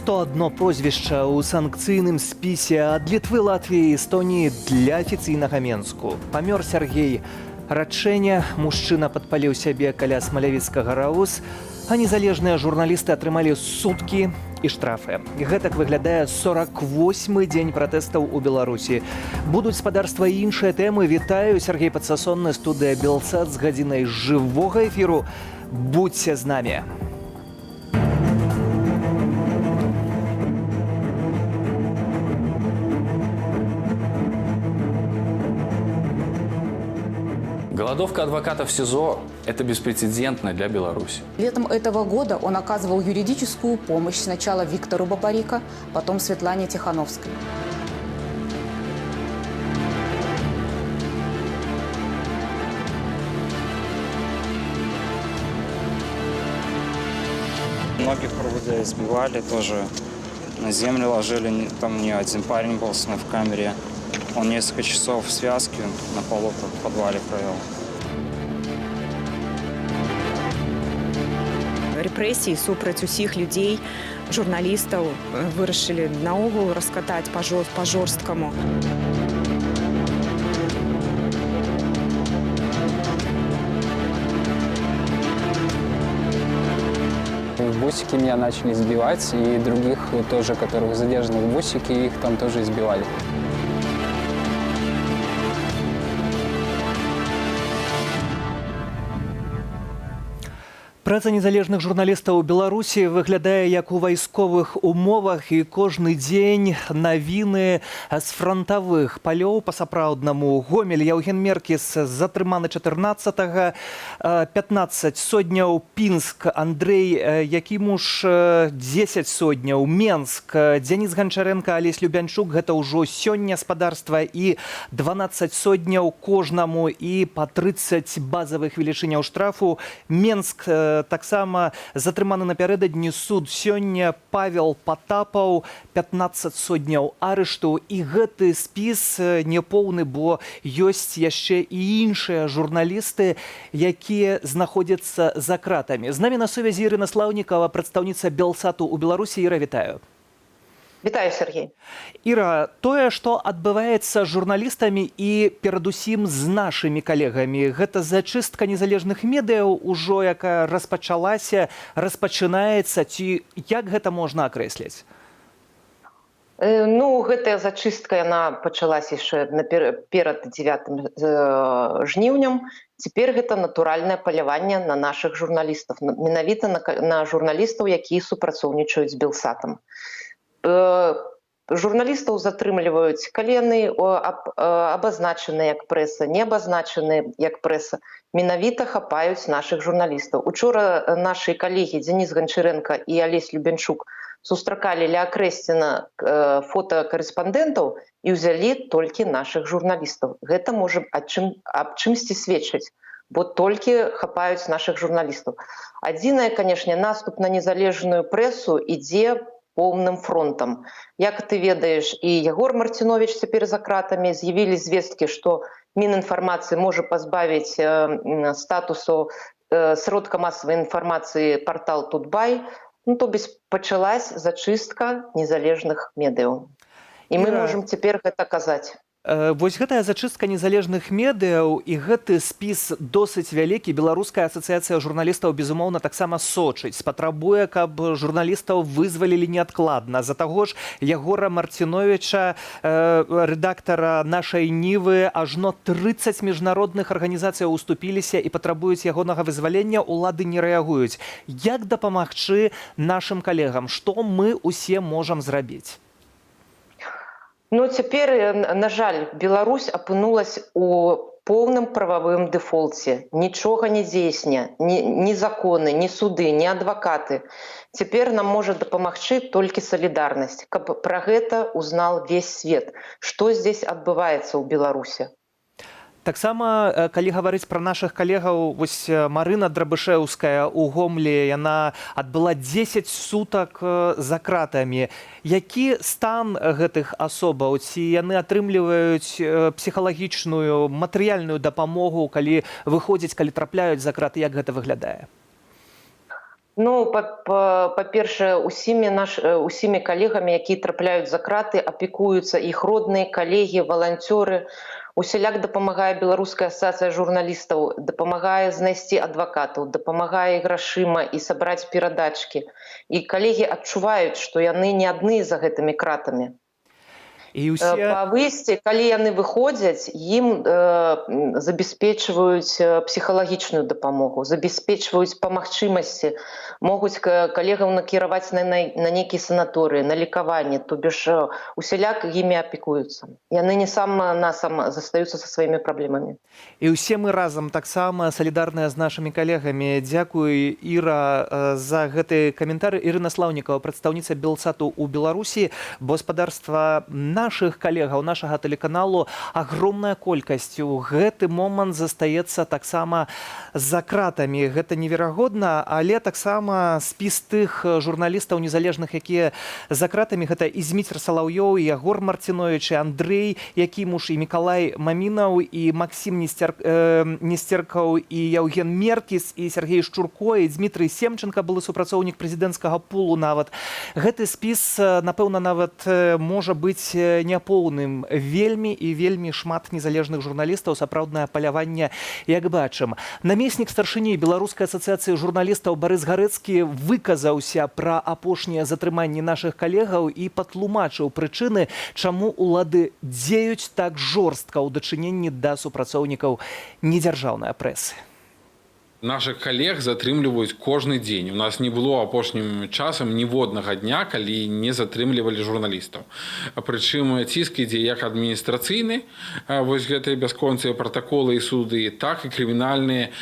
101 прозвішча ў санкцыйным спісе ад Літвы, Латвіі і Эстоніі для афіцыйнага Менску. Памёр Сергей Радчэня, мужчына падпаліў сябе каля смалявіцкага РАУС, а незалежныя журналісты атрымалі суткі і штрафы. Гэтак выглядае 48-й дзень пратэстаў у Беларусі. Будуць спадарства і іншыя тэмы. Вітаю, Сергей Падсасонны, студыя Белсат з гадзінай жывога эфіру. Будьце з намі. Голодовка адвокатов в СИЗО – это беспрецедентно для Беларуси. Летом этого года он оказывал юридическую помощь сначала Виктору Бабарико, потом Светлане Тихановской. Многих РУВД избивали, тоже на землю ложили. Там не один парень был с мной в камере. Он несколько часов в связке на полу в подвале провел. Рэпрэсіі супраць усіх людзей, журналістаў вырашылі наогул раскатаць па-жорсткаму. В бусике меня начали избивать, и других тоже, которых задержаны в бусике, их там тоже избивали. Праца незалежных журналістаў у Беларусі выглядае як у вайсковых умовах, і кожны дзень навіны з фронтавых палёў па-сапраўднаму. Гомель, Яўген Меркіс затрыманы 14-го, 15 сотняў, Пінск, Андрэй Якімуш 10 сотняў, Менск, Дзяніс Ганчаренко, Алесь Любянчук, гэта ўжо сёння спадарства, і 12 сотняў кожнаму, і па 30 базавых велічыняў штрафу. Менск таксама затрыманы напярэдадні, суд сёння. Павел Патапаў, 15 сотняў арышту. І гэты спіс няпоўны, бо ёсць яшчэ і іншыя журналісты, якія знаходзяцца за кратамі. З намі на сувязі Ірына Слаўнікава, прадстаўніца Белсату ў Беларусі. Іра, вітаю. Вітаю, Сергей. Іра, тое, што адбываецца з журналістамі і перадусім з нашымі калегамі, гэта зачыстка незалежных медыяў ужо, якая распачынаецца, ці як гэта можна акрэсліць? Гэтая зачыстка, яна пачалася яшчэ перад 9 жніўнем. Цяпер гэта натуральнае паляванне на нашых журналістаў, менавіта на журналістаў, якія супрацоўнічаюць з Белсатам. Журналістаў затрымліваюць, калі яны абазначаны як прэса, не абазначаны як прэса, менавіта хапаюць нашых журналістаў. Учора нашы калегі Дзяніс Ганчаренко і Алесь Любянчук сустракалі ля Акрэсціна фотакарэспандэнтаў і ўзялі толькі нашых журналістаў. Гэта можа аб чымсьці сведчыць, бо толькі хапаюць нашых журналістаў. Адзінае, канешне, наступ на незалежную прэсу ідзе поўным фронтам. Як ты ведаеш, і Ягор Марціновіч цяпер за кратамі, з'явіліся звесткі, што Мінінфармацыі можа пазбавіць статусу сродка масавай інфармацыі партал Тутбай. То бишь пачалась зачыстка незалежных медыяў. І мы можам цяпер гэта казаць. Вось гэтая зачыстка незалежных медыяў і гэты спіс досыць вялікі. Беларуская асацыяцыя журналістаў, безумоўна, таксама сочыць, патрабуе, каб журналістаў вызвалілі неадкладна. За таго ж Ягора Марціновіча, рэдактара нашай Нівы, ажно 30 міжнародных арганізацый уступіліся і патрабуюць ягонага вызвалення, улады не рэагуюць. Як дапамагчы нашым калегам? Што мы усе можам зрабіць? Цяпер, на жаль, Беларусь апынулась у поўным прававым дэфолце. Нічога не дзейсне, ні законы, ні суды, ні адвакаты. Цяпер нам можа дапамагчы толькі салідарнасць, каб пра гэта узнал весь свет, што здесь адбываецца ў Беларусе. Таксама, калі гаварыць пра нашых калегаў, вось Марына Драбышэўская ў Гомлі, яна адбыла 10 сутак за кратамі. Які стан гэтых асобаў? Ці яны атрымліваюць псіхалагічную, матэрыяльную дапамогу, калі выходзяць, калі трапляюць за краты? Як гэта выглядае? Ну, па-першае, усімі калегамі, якія трапляюць за краты, апекуюцца іх родныя, калегі, валанцёры. Усяляк дапамагае Беларуская асацыяцыя журналістаў, дапамагае знайсці адвакатаў, дапамагае грашыма і сабраць перадачкі. І калегі адчуваюць, што яны не адны за гэтымі кратамі. І ўсе... Па выйсці, калі яны выходзяць, ім забяспечваюць псіхалагічную дапамогу, забяспечваюць па магчымасці, могуць калегаў накіраваць на нейкія санаторыі, на лекаванне, то бишь усяляк імі апекуюцца. Яны не сам застаюцца са сваімі праблемамі. І ўсе мы разам таксама салідарныя з нашымі калегамі. Дзякуй, Іра, за гэты каментар. Ірына Слаўнікава, прадстаўніца Белсату ў Беларусі, гаспадарства наших калегаў, нашага тэлеканалу агромная колькасць у гэты момант застаецца таксама за кратамі. Гэта неверагодна, але таксама спіс тых журналістаў незалежных, якія за кратамі, гэта і Зміцер Салаўёў, і Ягор Марціновіч, і Андрэй Якімуш, і Мікалай Мамінаў, і Максім Несцеркаў, і Яўген Меркіс, і Сергей Шчурко, і Дмітрый Семченко, былы супрацоўнік прэзідэнцкага пулу нават. Гэты спіс, напэўна, нават можа быць няпоўным. Вельмі і вельмі шмат незалежных журналістаў, сапраўднае паляванне, як бачым. Намеснік старшыні Беларускай асацыяцыі журналістаў Барыс Гарэцкі выказаўся пра апошнія затрыманні нашых калегаў і патлумачыў прычыны, чаму улады дзеюць так жорстка ў дачыненні да супрацоўнікаў недзяржаўнай прэсы. Наших коллег затрымліваюць кожны дзень. У нас не было апошнім часам ніводнага дня, калі не затрымлівалі журналістаў. Прычым ціск ідзе як адміністрацыйны, вось гэтыя бясконцыя пратаколы і суды, так і крымінальныя.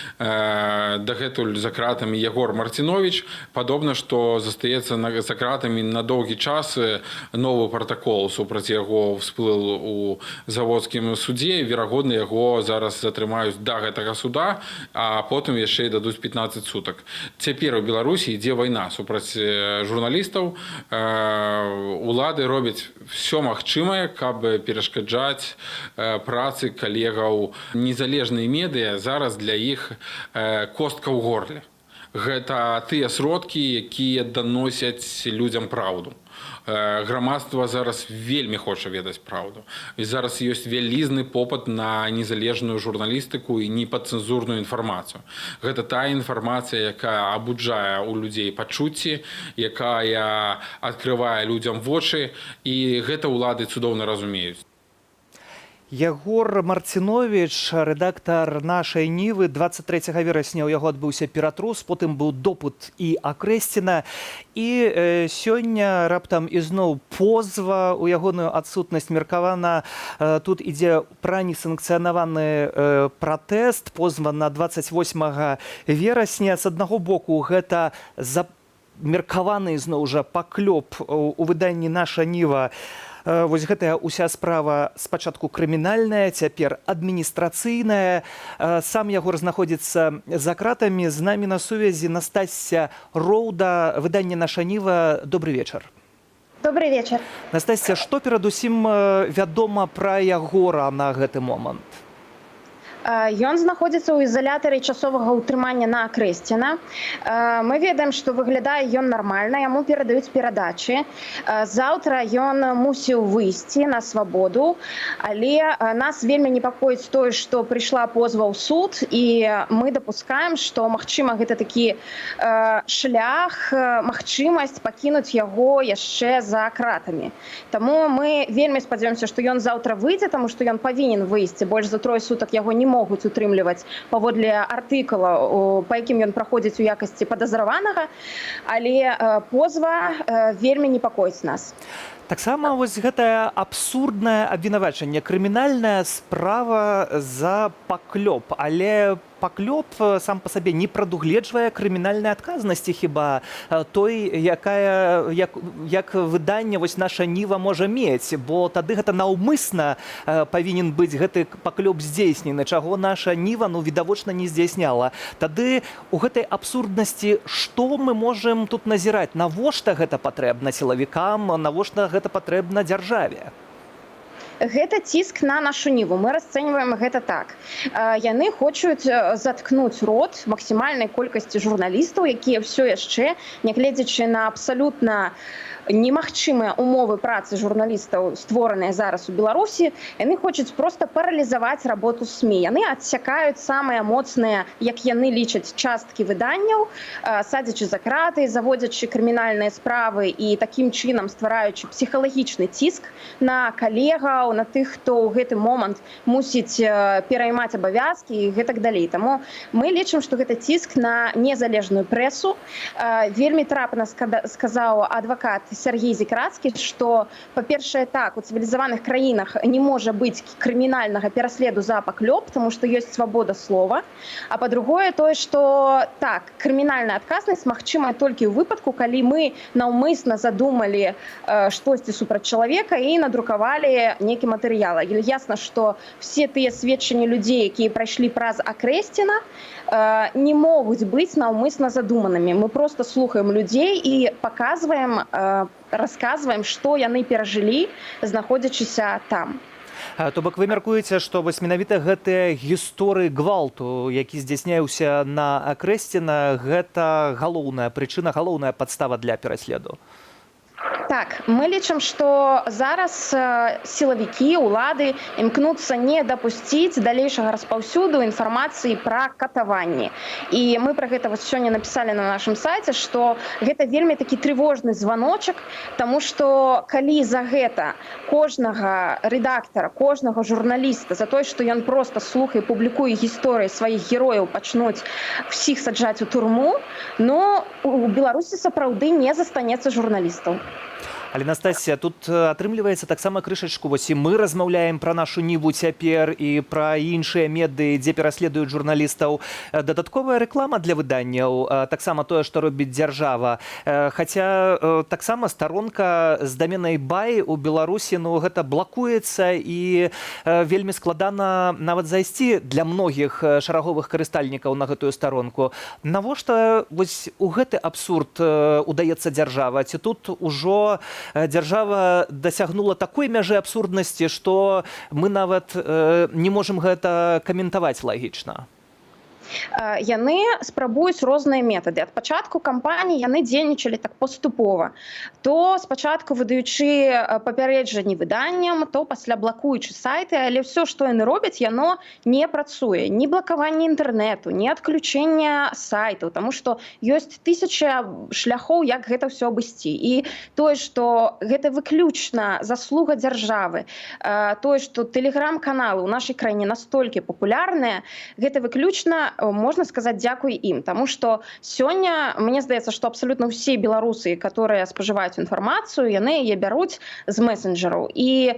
Дагэтуль за кратамі Ягор Марціновіч. Падобна, што застаецца за кратамі на доўгі час. Новы пратакол супраць яго всплыл у заводскім судзе. Верагодна, яго зараз затрымаюць да гэтага суда, а потым яшчэ і дадуць 15 сутак. Цяпер у Беларусі ідзе вайна супраць журналістаў. Улады робяць все магчымае, каб перашкаджаць працы калегаў. Незалежныя медыа зараз для іх костка ў горле. Гэта тыя сродкі, якія даносяць людзям праўду. Грамадства зараз вельмі хоча ведаць праўду. І зараз ёсць вялізны попыт на незалежную журналістыку і непадцэнзурную інфармацыю. Гэта тая інфармацыя, якая абуджае ў людзей пачуцці, якая адкрывае людзям вочы, і гэта ўлады цудоўна разумеюць. Ягор Марціновіч, рэдактар нашай Нівы, 23 верасня ў яго адбыўся ператрус, потым быў допыт і акрэсціна. І сёння раптам ізноў позва ў ягоную адсутнасць меркавана. Тут ідзе пра несанкцыянаваны пратэст, позва на 28 верасня. З аднаго боку, гэта меркаваны ізноў жа паклёп у выданні «Наша Ніва». Вось гэтая ўся справа спачатку крымінальная, цяпер адміністрацыйная. Сам Ягор знаходзіцца за кратамі. З намі на сувязі Настасья Роўда, выданне «Наша Ніва». Добрый вечар. Добрый вечар. Настасья, што перадусім вядома пра Ягора на гэты момант? Ён знаходзіцца ў ізалятары часовага ўтрымання на Акрэсціна. Мы ведаем, што выглядае ён нармальна, яму перадаюць перадачы. Заўтра ён мусіў выйсці на свабоду, але нас вельмі непакоіць тое, што прыйшла позва ў суд, і мы дапускаем, што, магчыма, гэта такі шлях, магчымасць пакінуць яго яшчэ за кратамі. Таму мы вельмі спадзяёмся, што ён заўтра выйдзе, таму што ён павінен выйсці. Больш за 3 сутак яго не могуць утрымліваць паводле артыкула, па якім ён праходзіць у якасці падазраванага, але позва вельмі непакоіць нас. Таксама вось гэтае абсурднае абвінавачанне. Крымінальная справа за паклёп, але паклёп сам па сабе не прадугледжвае крымінальнай адказнасці хіба той, як выданне вось «Наша Ніва» можа мець, бо тады гэта наўмысна павінен быць гэты паклёп здзейснены, чаго «Наша Ніва» відавочна не здзейсняла. Тады у гэтай абсурднасці што мы можам тут назіраць? Навошта гэта патрэбна сілавікам, навошта гэта патрэбна дзяржаве? Гэта ціск на нашу ніву. Мы расцэньваем гэта так. Яны хочуць заткнуць рот максімальнай колькасці журналістаў, якія ўсё яшчэ, нягледзячы на абсалютна немагчымыя умовы працы журналістаў, створаныя зараз у Беларусі, яны хочуць проста паралізаваць работу СМІ. Яны адсякаюць самыя моцныя, як яны лічаць, часткі выданняў, садзячы за краты, заводзячы крымінальныя справы і такім чынам ствараючы псіхалагічны ціск на калегаў, на тых, хто ў гэты момант мусіць пераймаць абавязкі і гэтак далей. Таму мы лічым, што гэта ціск на незалежную прэсу. Вельмі трапна сказаў адвакат Сергей Зікрацкі, што, па-першае, так, у цывілізаваных краінах не можа быць крымінальнага пераследу за паклёп, таму што ёсць свабода слова. А па-другое, тое, што так, крымінальная адказнасць магчымая толькі ў выпадку, калі мы наўмысна задумалі штосьці супраць чалавека і надрукавалі нейкі матэрыял. Ясна, што все тыя сведчанні людзей, якія прайшлі праз Акрэсціна, не могуць быць наўмысна задуманымі. Мы проста слухаем людзей і паказваем, расказваем, што яны перажылі, знаходзячыся там. То бок вы мяркуеце, што вось менавіта гэтыя гісторыі гвалту, які здзяйсняўся на Акрэсціна, гэта галоўная прычына, галоўная падстава для пераследу? Так, мы лічым, што зараз сілавікі, улады імкнуцца не дапусціць далейшага распаўсюду інфармацыі пра катаванні. І мы пра гэта сёння напісалі на нашым сайце, што гэта вельмі такі трывожны званочак, таму што калі за гэта кожнага рэдактара, кожнага журналіста, за тое, што ён проста слухае, публікуе гісторыі сваіх герояў, пачнуць всіх саджаць у турму, ну, у Беларусі сапраўды не застанецца журналістаў. Але, Настасія, тут атрымліваецца таксама крышачку. Вось і мы размаўляем пра нашу ніву цяпер і пра іншыя медыі, дзе пераследуюць журналістаў. Дадатковая рэклама для выданняў, таксама тое, што робіць дзяржава. Хаця таксама старонка з даменай бай у Беларусі, ну, гэта блакуецца і вельмі складана нават зайсці для многіх шараговых карыстальнікаў на гэтую старонку. Навошта вось у гэты абсурд удаецца дзяржава? Ці тут ужо дзяржава дасягнула такой мяжы абсурднасці, што мы нават не можам гэта каментаваць лагічна. Яны спрабуюць розныя метады. Ад пачатку кампаніі яны дзейнічалі так паступова. То спачатку выдаючы папярэджанні выданням, то пасля блакуючы сайты, але ўсё, што яны робяць, яно не працуе. Ні блакаванне інтэрнэту, ні адключэння сайтаў, таму што ёсць тысяча шляхоў, як гэта ўсё абысці. І тое, што гэта выключна заслуга дзяржавы, тое, што тэлеграм-каналы ў нашай краіне настолькі папулярныя, гэта выключна, можна сказаць, дзякуй ім. Таму што сёння, мне здаецца, што абсалютна ўсе беларусы, которые спажываюць інфармацыю, яны яе бяруць з месенджераў. І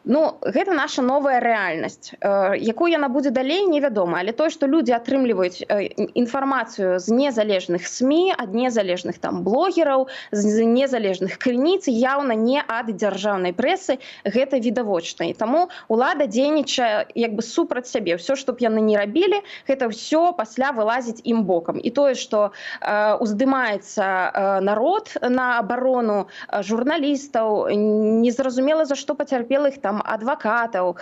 ну, гэта наша новая рэальнасць. Якой яна будзе далей, невядома. Але тое, што людзі атрымліваюць інфармацыю з незалежных СМІ, ад незалежных там блогераў, з незалежных крыніц, яўна не ад дзяржаўнай прэсы, гэта відавочна. І таму ўлада дзейнічае як бы супраць сябе. Ўсё, што б яны не рабілі, гэта ўсё пасля вылазіць ім бокам. І тое, што уздымаецца народ на абарону журналістаў, незразумела, за што пацярпелых там адвакатаў,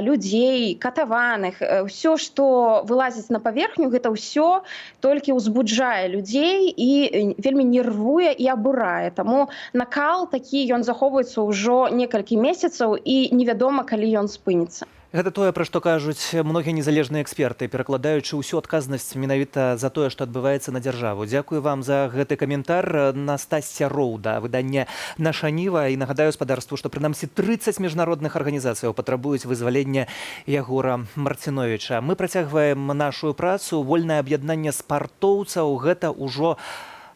людзей, катаваных, ўсё, што вылазіць на паверхню, гэта ўсё толькі ўзбуджае людзей і вельмі нервуе і абурае. Таму накал такі, ён захоўваецца ўжо некалькі месяцаў і невядома, калі ён спыніцца. Гэта тое, пра што кажуць многія незалежныя эксперты, перакладаючы ўсю адказнасць менавіта за тое, што адбываецца на дзяржаву. Дзякую вам за гэты каментар. Настасья Роўда, выданне «Наша ніва». І нагадаю спадарству, што прынамсі 30 міжнародных арганізацыяў патрабуюць вызвалення Ягора Марціновіча. Мы працягваем нашу працу. Вольнае аб'яднанне спартоўцаў – гэта ўжо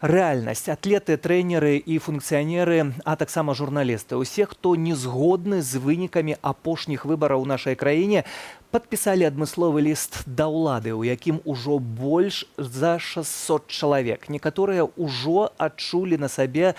рэальнасць. Атлеты, трэнеры і функцыянеры, а таксама журналісты. Усе, хто не згодны з вынікамі апошніх выбараў у нашай краіне, падпісалі адмысловы ліст да ўлады, у якім ужо больш за 600 чалавек. Некаторыя ўжо адчулі на сабе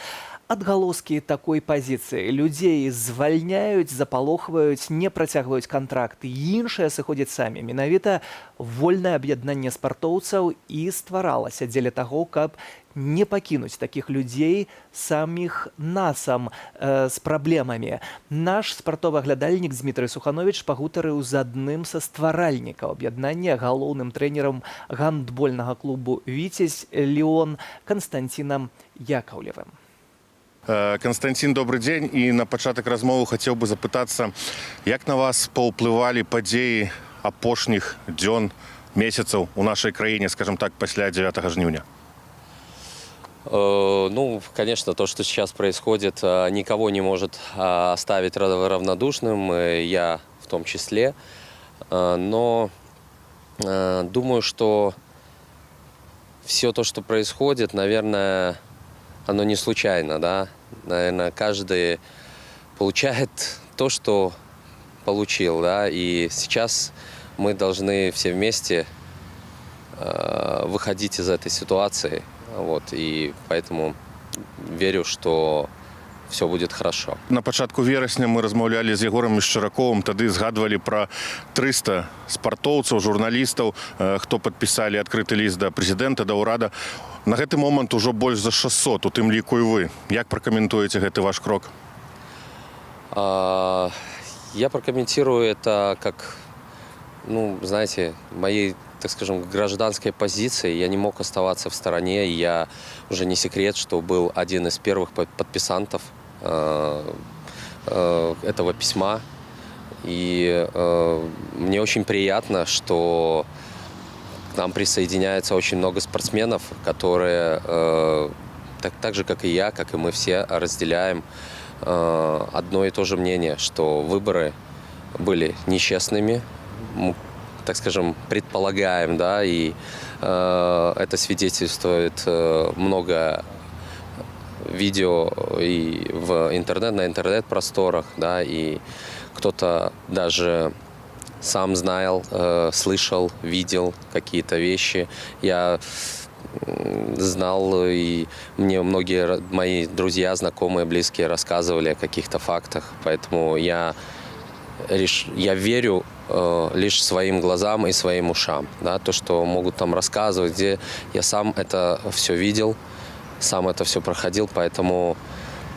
Адгалоскі такой пазіцыі. Людзей звальняюць, запалохваюць, не працягваюць кантракты. Іншыя сыходзяць самі. Менавіта вольнае аб'яднанне спартоўцаў і стваралася дзеля таго, каб не пакінуць такіх людзей саміх насам з праблемамі. Наш спартовы аглядальнік Дмітрый Суханович пагутарыў з адным са стваральнікаў аб'яднання, галоўным трэнерам гандбольнага клубу «Віцязь» Леон Константинам Яковлевым. Константин, добрый день. И на пачатак размовы хотел бы запытаться, як на вас паўплывалі падзеі апошніх дзён, месяцаў у нашей краіне, скажем так, пасля 9 жніўня? Ну, конечно, то, что сейчас происходит, никого не может оставить равнодушным, я в том числе. Но думаю, что все то, что происходит, наверное, оно не случайно, да? Наверное, каждый получает то, что получил, да? И сейчас мы должны все вместе выходить из этой ситуации. Вот, и поэтому верю, что все будет хорошо. На пачатку верасня мы размаўлялі з Егором Мішчараковым, тады згадвалі пра 300 спартоўцаў, журналістаў, хто падпісалі адкрыты ліст да прэзідэнта, да ўрада. На гэты момант ужо больш за 600, у тым ліку і вы. Як пракаментуеце гэты ваш крок? Я прокомментирую это как, ну, знаете, моей, так скажем, гражданской позиции. Я не мог оставаться в стороне. Я уже не секрет, что был один из первых подписантов этого письма. И мне очень приятно, что к нам присоединяется очень много спортсменов, которые так же, как и я, как и мы все, разделяем одно и то же мнение, что выборы были нечестными, так скажем, предполагаем, да, и это свидетельствует много видео и на интернет-просторах, да, и кто-то даже сам знал, слышал, видел какие-то вещи. Я знал, и мне многие мои друзья, знакомые, близкие рассказывали о каких-то фактах, поэтому я верю лишь своим глазам и своим ушам, да, то, что могут там рассказывать, где я сам это все видел, сам это все проходил, поэтому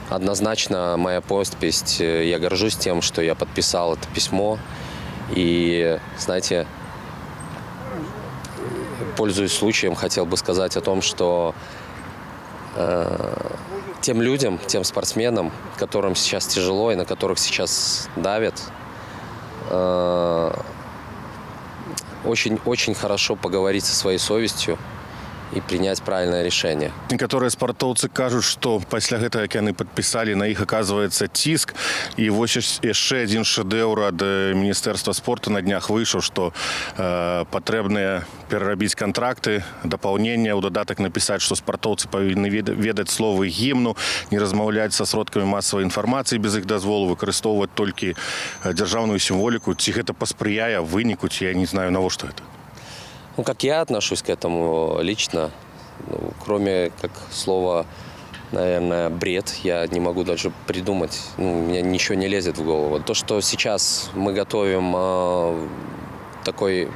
однозначно моя подпись, я горжусь тем, что я подписал это письмо, и, знаете, пользуясь случаем, хотел бы сказать о том, что тем людям, тем спортсменам, которым сейчас тяжело и на которых сейчас давят, очень хорошо поговорить со своей совестью и принять правильное решение. Некаторыя спартоўцы кажуць, што пасля гэтага, як яны падпісалі, на іх аказваецца ціск. І вось яшчэ адзін шэдэўр ад Міністэрства спорту на днях выйшаў, што патрэбныя перарабіць кантракты, дапаўнення, ў дадатак напісаць, што спартоўцы павінны ведаць словы гімну, не размаўляць са сродкамі масавай інфармацыі без іх дазволу, выкарыстоўваць толькі дзяржаўную сімволіку. Ці гэта паспрыяе выніку, ці я не знаю, навошта гэта? Ну, как я отношусь к этому лично, ну, кроме как слова, наверное, бред, я не могу даже придумать, ну, у меня ничего не лезет в голову. То, что сейчас мы готовим такой,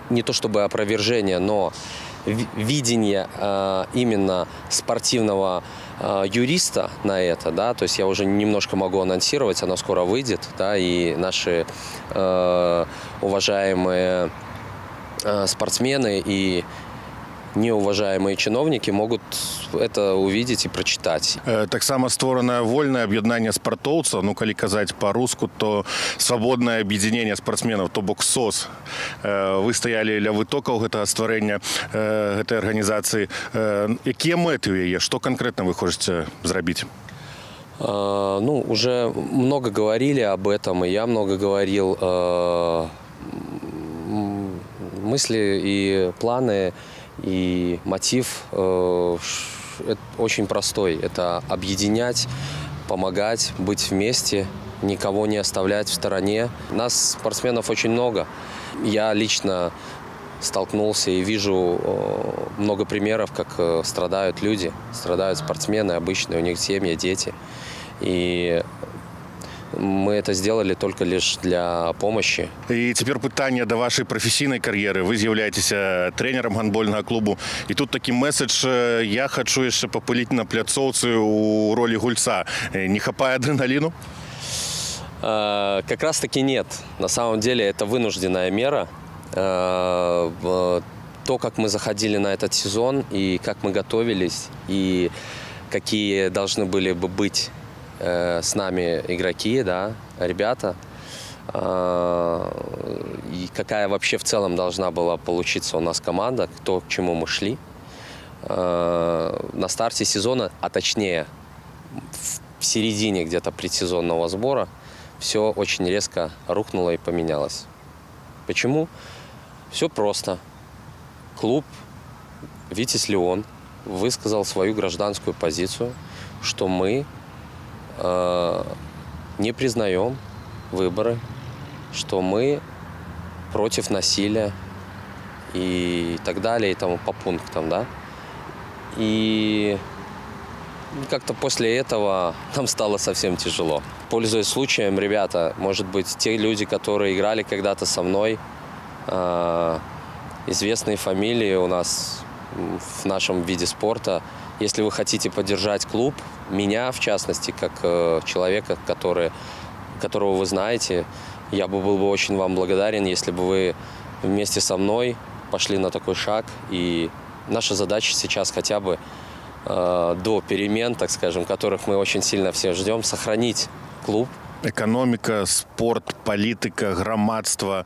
не то чтобы опровержение, но видение именно спортивного юриста на это, да, то есть я уже немножко могу анонсировать, оно скоро выйдет, да, и наши уважаемые спортсмены и неуважаемые чиновники могут это увидеть и прочитать. Таксама створанае вольнае аб'яднанне спартоўцаў, ну, калі казаць па-руску, то свабоднае аб'ядненне спартсменаў, то бок СОС. Вы стаялі ля вытокаў гэтага стварэння гэтай арганізацыі. Якія мэты ў яе? Што канкрэтна вы хочаце зрабіць? Ну, уже много говорили об этом, и я много говорил. Мысли и планы, и мотив очень простой. Это объединять, помогать, быть вместе, никого не оставлять в стороне. Нас, спортсменов, очень много. Я лично столкнулся и вижу много примеров, как страдают люди, страдают спортсмены обычные, у них семьи, дети. И мы это сделали только лишь для помощи. І тепер питання до вашої професійної кар'єри. Ви з'являєтеся тренером гандбольного клубу. І тут такий меседж: я хочу ще попилити на пляцовці у ролі гульца. Не хапає адреналіну? Как раз таки нет. На самом деле это вынужденная мера. То, как мы заходили на этот сезон, и как мы готовились, и какие должны были бы быть с нами игроки, да, ребята, и какая вообще в целом должна была получиться у нас команда, то, к чему мы шли. На старте сезона, а точнее в середине где-то предсезонного сбора, все очень резко рухнуло и поменялось. Почему? Все просто. Клуб «Витязь Лион» высказал свою гражданскую позицию, что мы не признаем выборы, что мы против насилия и так далее, и тому по пунктам, да. И как-то после этого нам стало совсем тяжело. Пользуясь случаем, ребята, может быть, те люди, которые играли когда-то со мной, известные фамилии у нас в нашем виде спорта. Если вы хотите поддержать клуб, меня, в частности, как человека, которого вы знаете, я бы был бы очень вам благодарен, если бы вы вместе со мной пошли на такой шаг. И наша задача сейчас хотя бы до перемен, так скажем, которых мы очень сильно все ждем, сохранить клуб. Экономика, спорт, політика, громадство,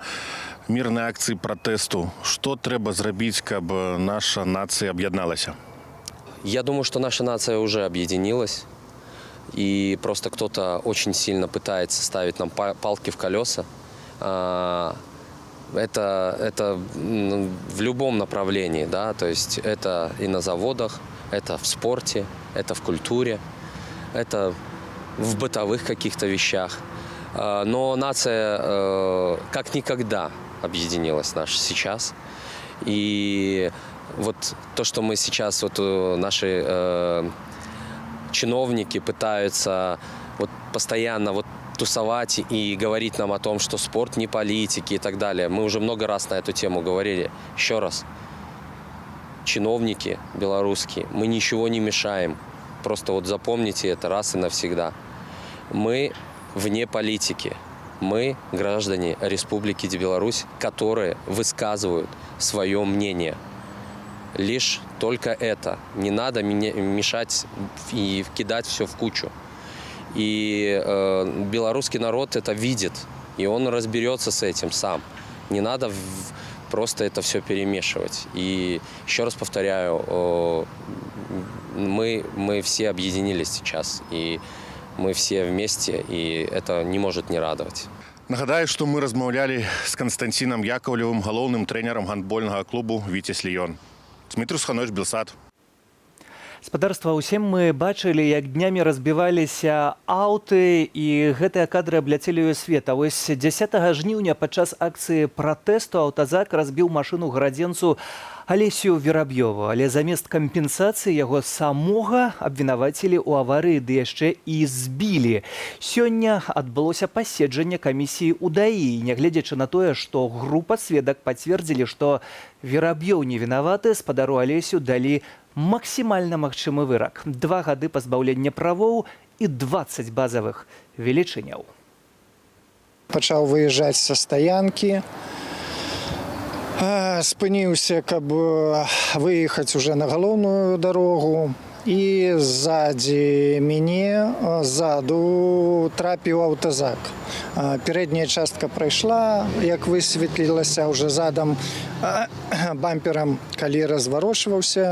мирні акції протесту. Що треба зробити, щоб наша нація об'єдналася? Я думаю, что наша нация уже объединилась. И просто кто-то очень сильно пытается ставить нам палки в колеса. Это в любом направлении, да, то есть это и на заводах, это в спорте, это в культуре, это в бытовых каких-то вещах. Но нация как никогда объединилась наша сейчас. И вот то, что мы сейчас, вот наши чиновники пытаются вот постоянно вот тусовать и говорить нам о том, что спорт не политики и так далее. Мы уже много раз на эту тему говорили. Еще раз. Чиновники белорусские, мы ничего не мешаем. Просто вот запомните это раз и навсегда. Мы вне политики. Мы граждане Республики Беларусь, которые высказывают свое мнение. Лишь только это. Не надо мешать и кидать все в кучу. И белорусский народ это видит, и он разберется с этим сам. Не надо просто это все перемешивать. И еще раз повторяю, мы все объединились сейчас, и мы все вместе, и это не может не радовать. Нагадаю, што мы размаўлялі з Канстанцінам Яковлевым, галоўным трэнерам гандбольнага клубу «Витязь Лион». Дмитрий Суханович, Белсат. Спадарства, усім мы бачылі, як днямі разбіваліся аўты, і гэтыя кадры абляцелі ўвесь свет. А вось 10 жніўня падчас акцыі пратэсту аўтазак разбіў машыну гарадзенцу Алесію Вераб'ёву, але замест кампенсацыі яго самога абвінавацілі ў аварыі, ды яшчэ і збілі. Сёння адбылося паседжанне камісіі УДАІ, нягледзячы на тое, што група сведак пацвердзілі, што Вераб'ёў не вінаваты, спадару Алесю далі максімальна магчымы вырак. 2 гады пазбаўлення правоў і 20 базавых велічыняў. Пачаў выязджаць са стаянкі, спыніўся, каб выехаць уже на галоўную дарогу, і ззаді мяне ззаду трапіў аўтазак. Пярэдняя частка прайшла, як высветлілася, уже задам бамперам, калі разварочваўся,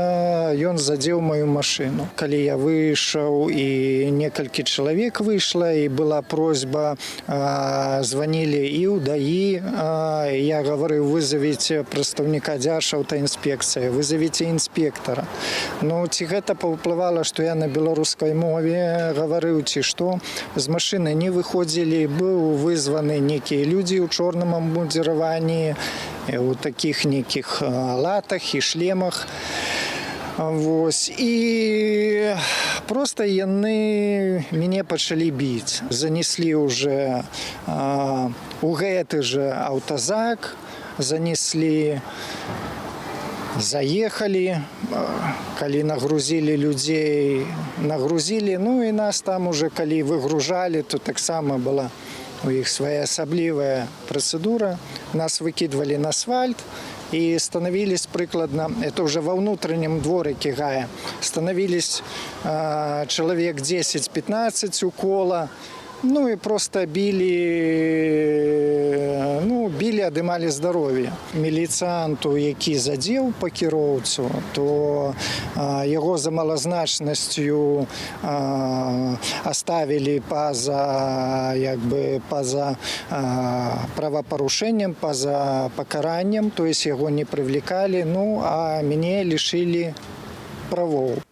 ён задзеў маю машыну. Калі я выйшаў і некалькі чалавек выйшла, і была просьба, званілі і ў ДАІ, я гаварыў, вызавіце прадстаўніка Дзяржаўтаінспекцыі, вызавіце інспектара. Ну, ці гэта паўплывала, што я на беларускай мове гаварыў, ці што, з машыны не выходзілі, быў вызваны некие люди ў чорным абмундзіраванні, у таких неких латах і шлемах. Вось. І просто яны мяне пачалі біць. Занеслі уже у гэты же аўтазак, занеслі, заехалі, калі нагрузілі людзей, нагрузілі, ну і нас там уже калі выгружалі, то таксама была у іх своеасаблівая працэдура. Нас выкідвалі на асфальт и становились прикладно, это уже во внутреннем дворике Гая, становились человек 10-15 у кола, ну и просто били, адымалі здоровье. Міліцыянту, які задзеў па кіроўцу, то яго за малазначнасцю оставили поза правопорушением, поза покаранием, то есть его не привлекали, ну а мяне лишили правоў.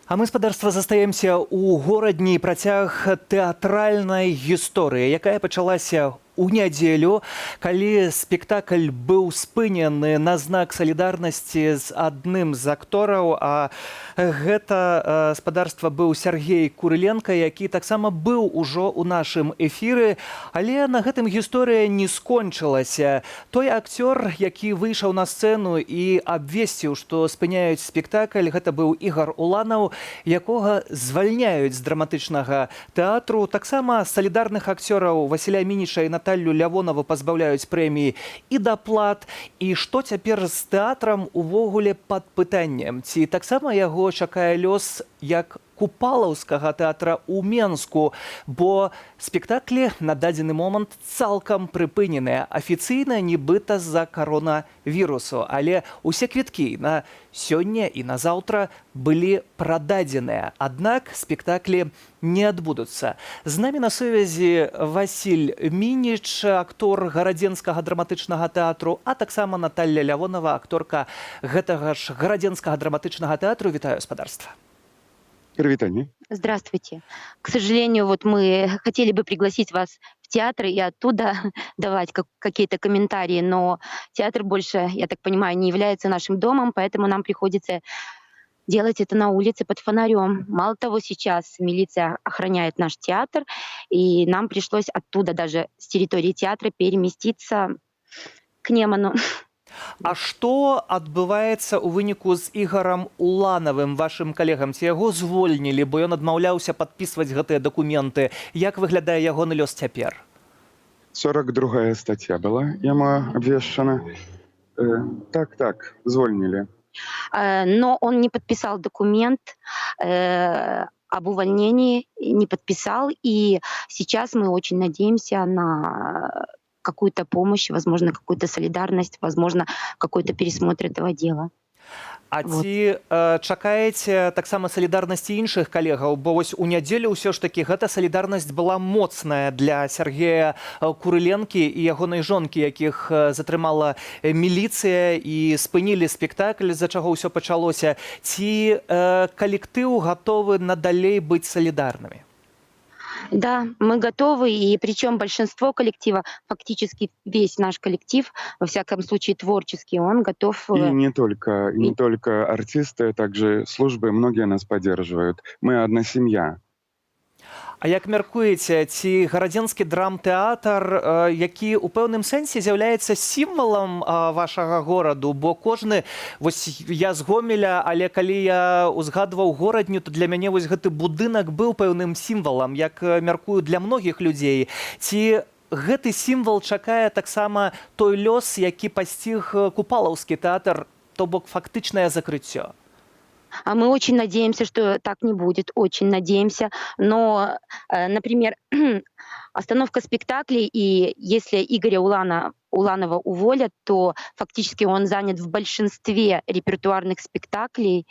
А мы, спадарства, застаемся ў горадні працяг тэатральнай гісторыі, якая пачалася у нядзелю, калі спектакль быў спынены на знак салідарнасці з адным з актораў, а гэта, спадарства, быў Сергей Курыленко, які таксама быў ужо ў нашым эфіры, але на гэтым гісторыя не скончылася. Той акцёр, які выйшаў на сцэну і абвесціў, што спыняюць спектакль, гэта быў Ігар Уланаў, якога звальняюць з драматычнага тэатру. Таксама салідарных акцёраў Васіля Мініча і Наталлю Лявонаву пазбаўляюць прэміі і даплат. І што цяпер з тэатрам увогуле пад пытаннем? Ці таксама яго чакае лёс як купалаўскага тэатра ў Менску, бо спектаклі на дадзены момант цалкам прыпыненыя афіцыйна, нібыта з-за коронавірусу. Але усе квіткі на сёння і на заўтра былі прададзеныя. Аднак спектаклі не адбудуцца. З намі на сувязі Васіль Мініч, актор гарадзенскага драматычнага тэатру, а таксама Наталля Лявонава, акторка гэтага ж гарадзенскага драматычнага тэатру. Вітаю, спадарства. Здравствуйте. К сожалению, вот мы хотели бы пригласить вас в театр и оттуда давать какие-то комментарии, но театр больше, я так понимаю, не является нашим домом, поэтому нам приходится делать это на улице под фонарем. Мало того, сейчас милиция охраняет наш театр, и нам пришлось оттуда, даже с территории театра, переместиться к Неману. А што адбываецца ў выніку з Ігарам Уланавым, вашым калегам? Ці яго звольнілі, бо ён адмаўляўся падпісваць гэтыя дакументы? Як выглядае ягоны лёс цяпер? 42-я статья была яму абвешчана. Так, звольнили. Но он не подписал документ об увольнении, не подписал. И сейчас мы очень надеемся на какую-то помощь, возможно, какую-то солидарность, возможно, какой-то пересмотр этого дела. А ці чакаеце таксама салідарнасці іншых калегаў? Бо вось у нядзелю ўсё ж такі гэта салідарнасць была моцная для Сергея Курыленкі і ягонай жонкі, якіх затрымала міліцыя і спынілі спектакль, з-за чаго ўсё пачалося. Ці калектыў гатовы надалей быць салідарнымі? Да, мы готовы, и причем большинство коллектива, фактически весь наш коллектив, во всяком случае творческий, он готов... И не только артисты, также службы, многие нас поддерживают. Мы одна семья. А як мяркуеце, ці гарадзенскі драмтэатр, які ў пэўным сэнсе з'яўляецца сімвалам вашага гораду? Бо кожны, вось я з Гомеля, але калі я узгадваў горадню, то для мяне вось гэты будынак быў пэўным сімвалам, як мяркую для многіх людзей. Ці гэты сімвал чакае таксама той лёс, які пасціг купалаўскі тэатр, то бок фактычнае закрыццё? А мы очень надеемся, что так не будет, очень надеемся. Но, например, остановка спектаклей, и если Игоря Уланова уволят, то фактически он занят в большинстве репертуарных спектаклей.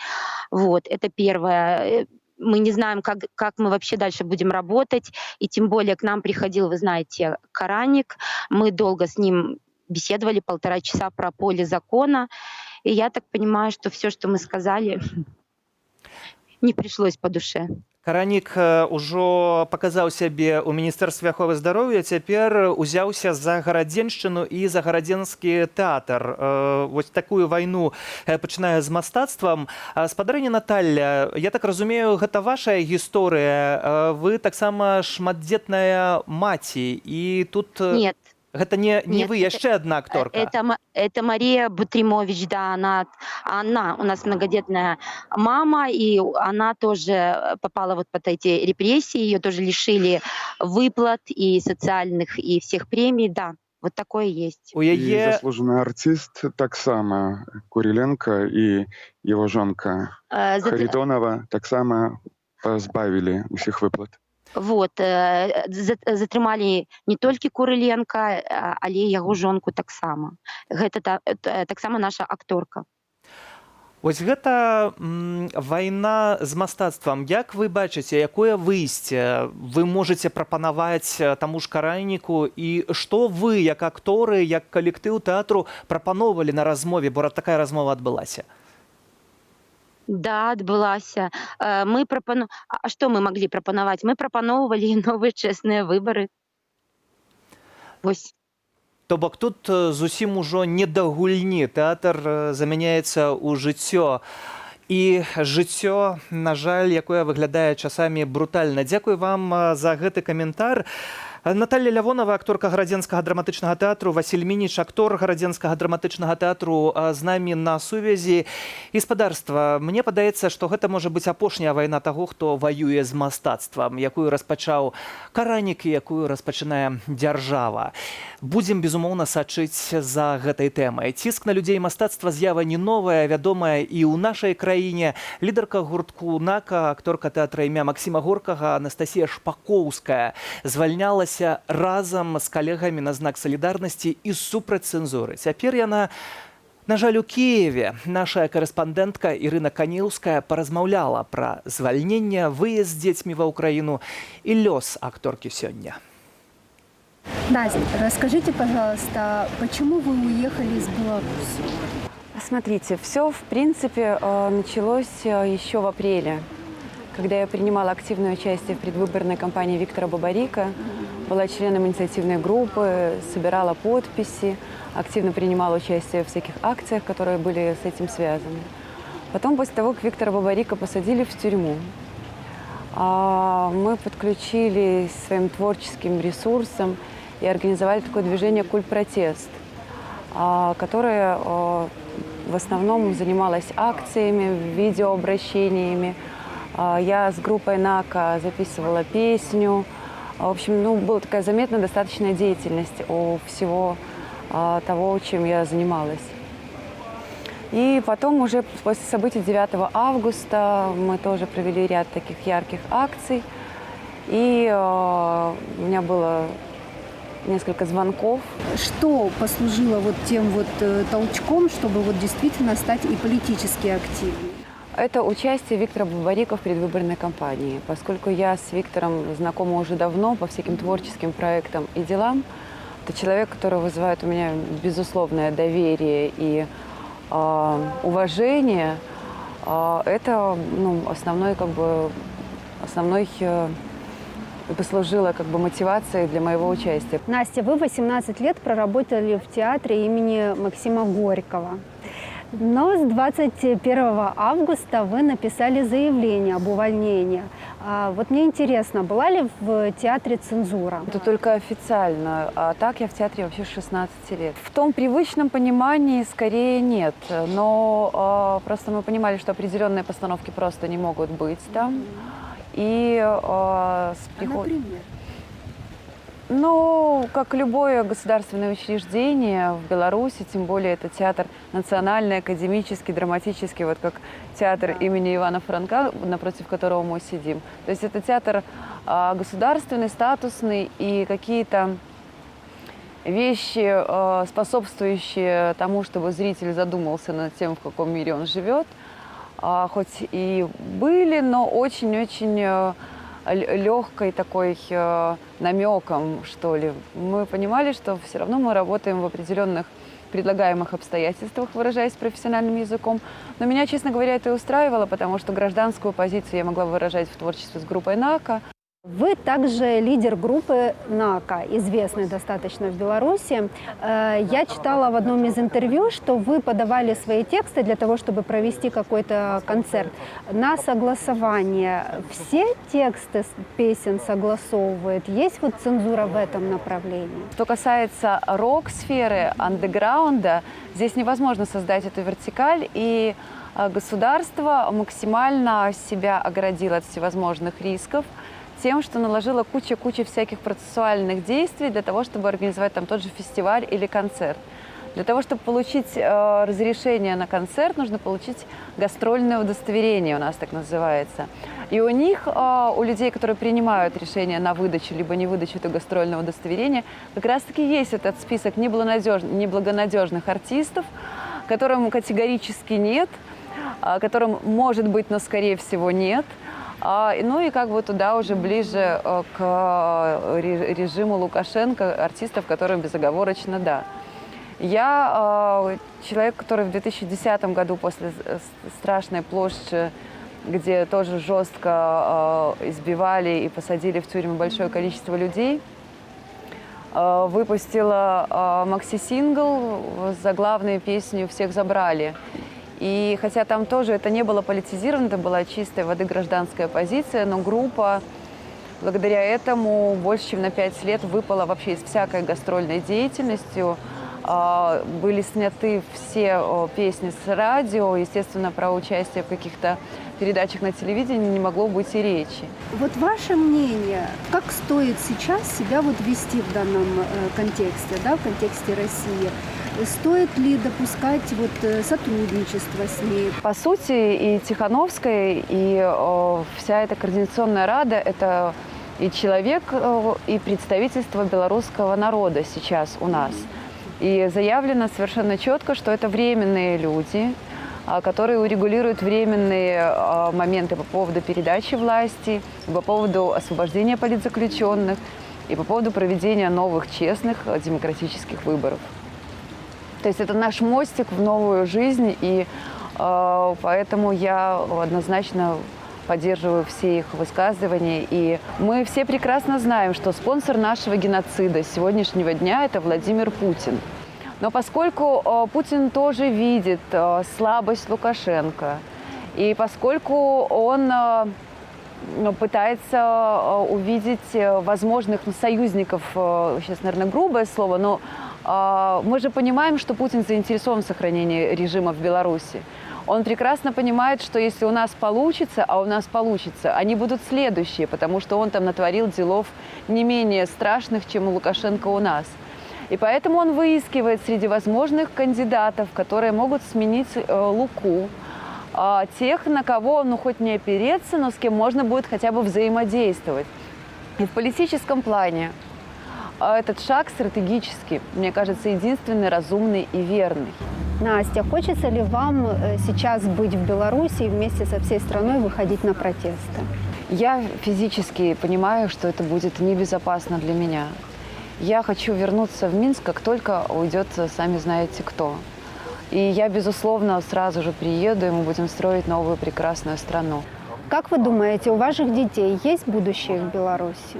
Вот, это первое. Мы не знаем, как мы вообще дальше будем работать. И тем более к нам приходил, вы знаете, Караник. Мы долго с ним беседовали, 1,5 часа про поле закона. И я так понимаю, что все, что мы сказали, не пришлось по душе. Каранік ужо паказаў сябе ў міністэрстве аховы здароўя, цяпер узяўся за гарадзеншчыну і за гарадзенскі тэатр. Вось такую вайну пачынае з мастацтвам. Спадарыня Наталля, я так разумею, гэта ваша гісторыя. Вы таксама шматдзетная маці, і тут Нет. гэта не Нет, вы, яшчэ одна акторка. Это Мария Бутримович, да, она у нас многодетная мама, и она тоже попала вот под эти репрессии, ее тоже лишили выплат и социальных, и всех премий, да, вот такое есть. У И яе заслуженный артист таксама Куриленко и его жонка Харитонова таксама позбавили усіх выплат. Вот, затрымалі не толькі Курыленка, але яго жонку таксама. Гэта таксама наша акторка. Вось гэта вайна з мастацтвам. Як вы бачыце, якое выйсце вы можаце прапанаваць таму ж Караніку, і што вы, як акторы, як калектыў тэатру прапаноўвалі на размове, бо такая размова адбылася? Да, адбылася. А што мы маглі прапанаваць? Мы прапаноўвалі новыя чэсныя выбары. Вось. То бок тут зусім ужо не да гульні. Тэатр замяняецца ў жыццё. І жыццё, на жаль, якое выглядае часамі брутальна. Дзякуй вам за гэты каментар. Наталья Лявонова, акторка гарадзенскага драматычнага тэатру, Васіль Мініч, актор гарадзенскага драматычнага тэатру, з намі на сувязі. І спадарства, мне падаецца, што гэта можа быць апошняя вайна таго, хто ваюе з мастацтвам, якую распачаў Каранік і якую распачынае дзяржава. Будзем, безумоўна, сачыць за гэтай тэмай. Ціск на людзей мастацтва з'ява не новая, вядомая і ў нашай краіне. Лідарка гуртку «Нака», акторка тэатра імя Максіма Горкага Анастасія Шпакоўская звальнялася разам з калегамі на знак салідарнасці і супраць цэнзуры. Цяпер яна, на жаль, у Кіеве. Наша карэспандэнтка Ірына Каніўская паразмаўляла пра звальненне, выезд з дзецьмі ва ўкраіну і лёс акторкі сёння. Настя, расскажите, пожалуйста, почему вы уехали из Беларуси? Смотрите, все, в принципе, началось еще в апреле, когда я принимала активное участие в предвыборной кампании Виктора Бабарика, была членом инициативной группы, собирала подписи, активно принимала участие в всяких акциях, которые были с этим связаны. Потом, после того, как Виктора Бабарика посадили в тюрьму, мы подключились своим творческим ресурсом и организовали такое движение «Культ-протест», которое в основном занималось акциями, видеообращениями. Я с группой «Нака» записывала песню. В общем, была такая заметная достаточная деятельность у всего того, чем я занималась. И потом уже после событий 9 августа мы тоже провели ряд таких ярких акций. И у меня было несколько звонков. Что послужило вот тем вот толчком, чтобы вот действительно стать и политически активной? Это участие Виктора Бабарика в предвыборной кампании. Поскольку я с Виктором знакома уже давно по всяким творческим проектам и делам, это человек, который вызывает у меня безусловное доверие и уважение. Это основной послужило мотивацией для моего участия. Настя, вы 18 лет проработали в театре имени Максима Горького. Но с 21 августа вы написали заявление об увольнении. Вот мне интересно, была ли в театре цензура? Это только официально, а так я в театре вообще 16 лет. В том привычном понимании скорее нет, но просто мы понимали, что определенные постановки просто не могут быть там. И Например? Как любое государственное учреждение в Беларуси, тем более это театр национальный, академический, драматический, вот как театр имени Ивана Франка, напротив которого мы сидим. То есть это театр государственный, статусный, и какие-то вещи, способствующие тому, чтобы зритель задумался над тем, в каком мире он живет, хоть и были, но очень-очень легкой такой намеком, что ли. Мы понимали, что все равно мы работаем в определенных предлагаемых обстоятельствах, выражаясь профессиональным языком. Но меня, честно говоря, это и устраивало, потому что гражданскую позицию я могла выражать в творчестве с группой «НАКА». Вы также лидер группы «НАКА», известной достаточно в Беларуси. Я читала в одном из интервью, что вы подавали свои тексты для того, чтобы провести какой-то концерт на согласование. Все тексты песен согласовывают? Есть вот цензура в этом направлении? Что касается рок-сферы, андеграунда, здесь невозможно создать эту вертикаль, и государство максимально себя оградило от всевозможных рисков тем, что наложила куча всяких процессуальных действий для того, чтобы организовать там тот же фестиваль или концерт. Для того, чтобы получить разрешение на концерт, нужно получить гастрольное удостоверение, у нас так называется. И у них, у людей, которые принимают решение на выдачу либо не выдачу этого гастрольного удостоверения, как раз-таки есть этот список неблагонадежных артистов, которым категорически нет, которым может быть, но скорее всего нет. Ну и как бы туда уже ближе к режиму Лукашенко, артистов, которым безоговорочно да. Я человек, который в 2010 году после страшной площади, где тоже жестко избивали и посадили в тюрьму большое количество людей, выпустила макси-сингл с заглавной песней «Всех забрали». И хотя там тоже это не было политизировано, это была чистой воды гражданская позиция, но группа благодаря этому больше чем на 5 лет выпала вообще из всякой гастрольной деятельности. Были сняты все песни с радио, естественно, про участие в каких-то передачах на телевидении не могло быть и речи. Вот ваше мнение, как стоит сейчас себя вот вести в данном контексте, да, в контексте России? Стоит ли допускать вот сотрудничество с ней? По сути, и Тихановская, и вся эта координационная рада – это и человек, и представительство белорусского народа сейчас у нас. И заявлено совершенно четко, что это временные люди, которые урегулируют временные моменты по поводу передачи власти, по поводу освобождения политзаключенных и по поводу проведения новых честных демократических выборов. То есть это наш мостик в новую жизнь, и поэтому я однозначно поддерживаю все их высказывания. И мы все прекрасно знаем, что спонсор нашего геноцида сегодняшнего дня – это Владимир Путин. Но поскольку Путин тоже видит слабость Лукашенко, и поскольку он пытается увидеть возможных союзников, сейчас, наверное, грубое слово, но мы же понимаем, что Путин заинтересован в сохранении режима в Беларуси. Он прекрасно понимает, что если у нас получится, а у нас получится, они будут следующие, потому что он там натворил делов не менее страшных, чем у Лукашенко у нас. И поэтому он выискивает среди возможных кандидатов, которые могут сменить Луку, тех, на кого, ну, хоть не опереться, но с кем можно будет хотя бы взаимодействовать. И в политическом плане этот шаг стратегически, мне кажется, единственный разумный и верный. Настя, хочется ли вам сейчас быть в Беларуси и вместе со всей страной выходить на протесты? Я физически понимаю, что это будет небезопасно для меня. Я хочу вернуться в Минск, как только уйдет сами знаете кто. И я, безусловно, сразу же приеду, и мы будем строить новую прекрасную страну. Как вы думаете, у ваших детей есть будущее в Беларуси?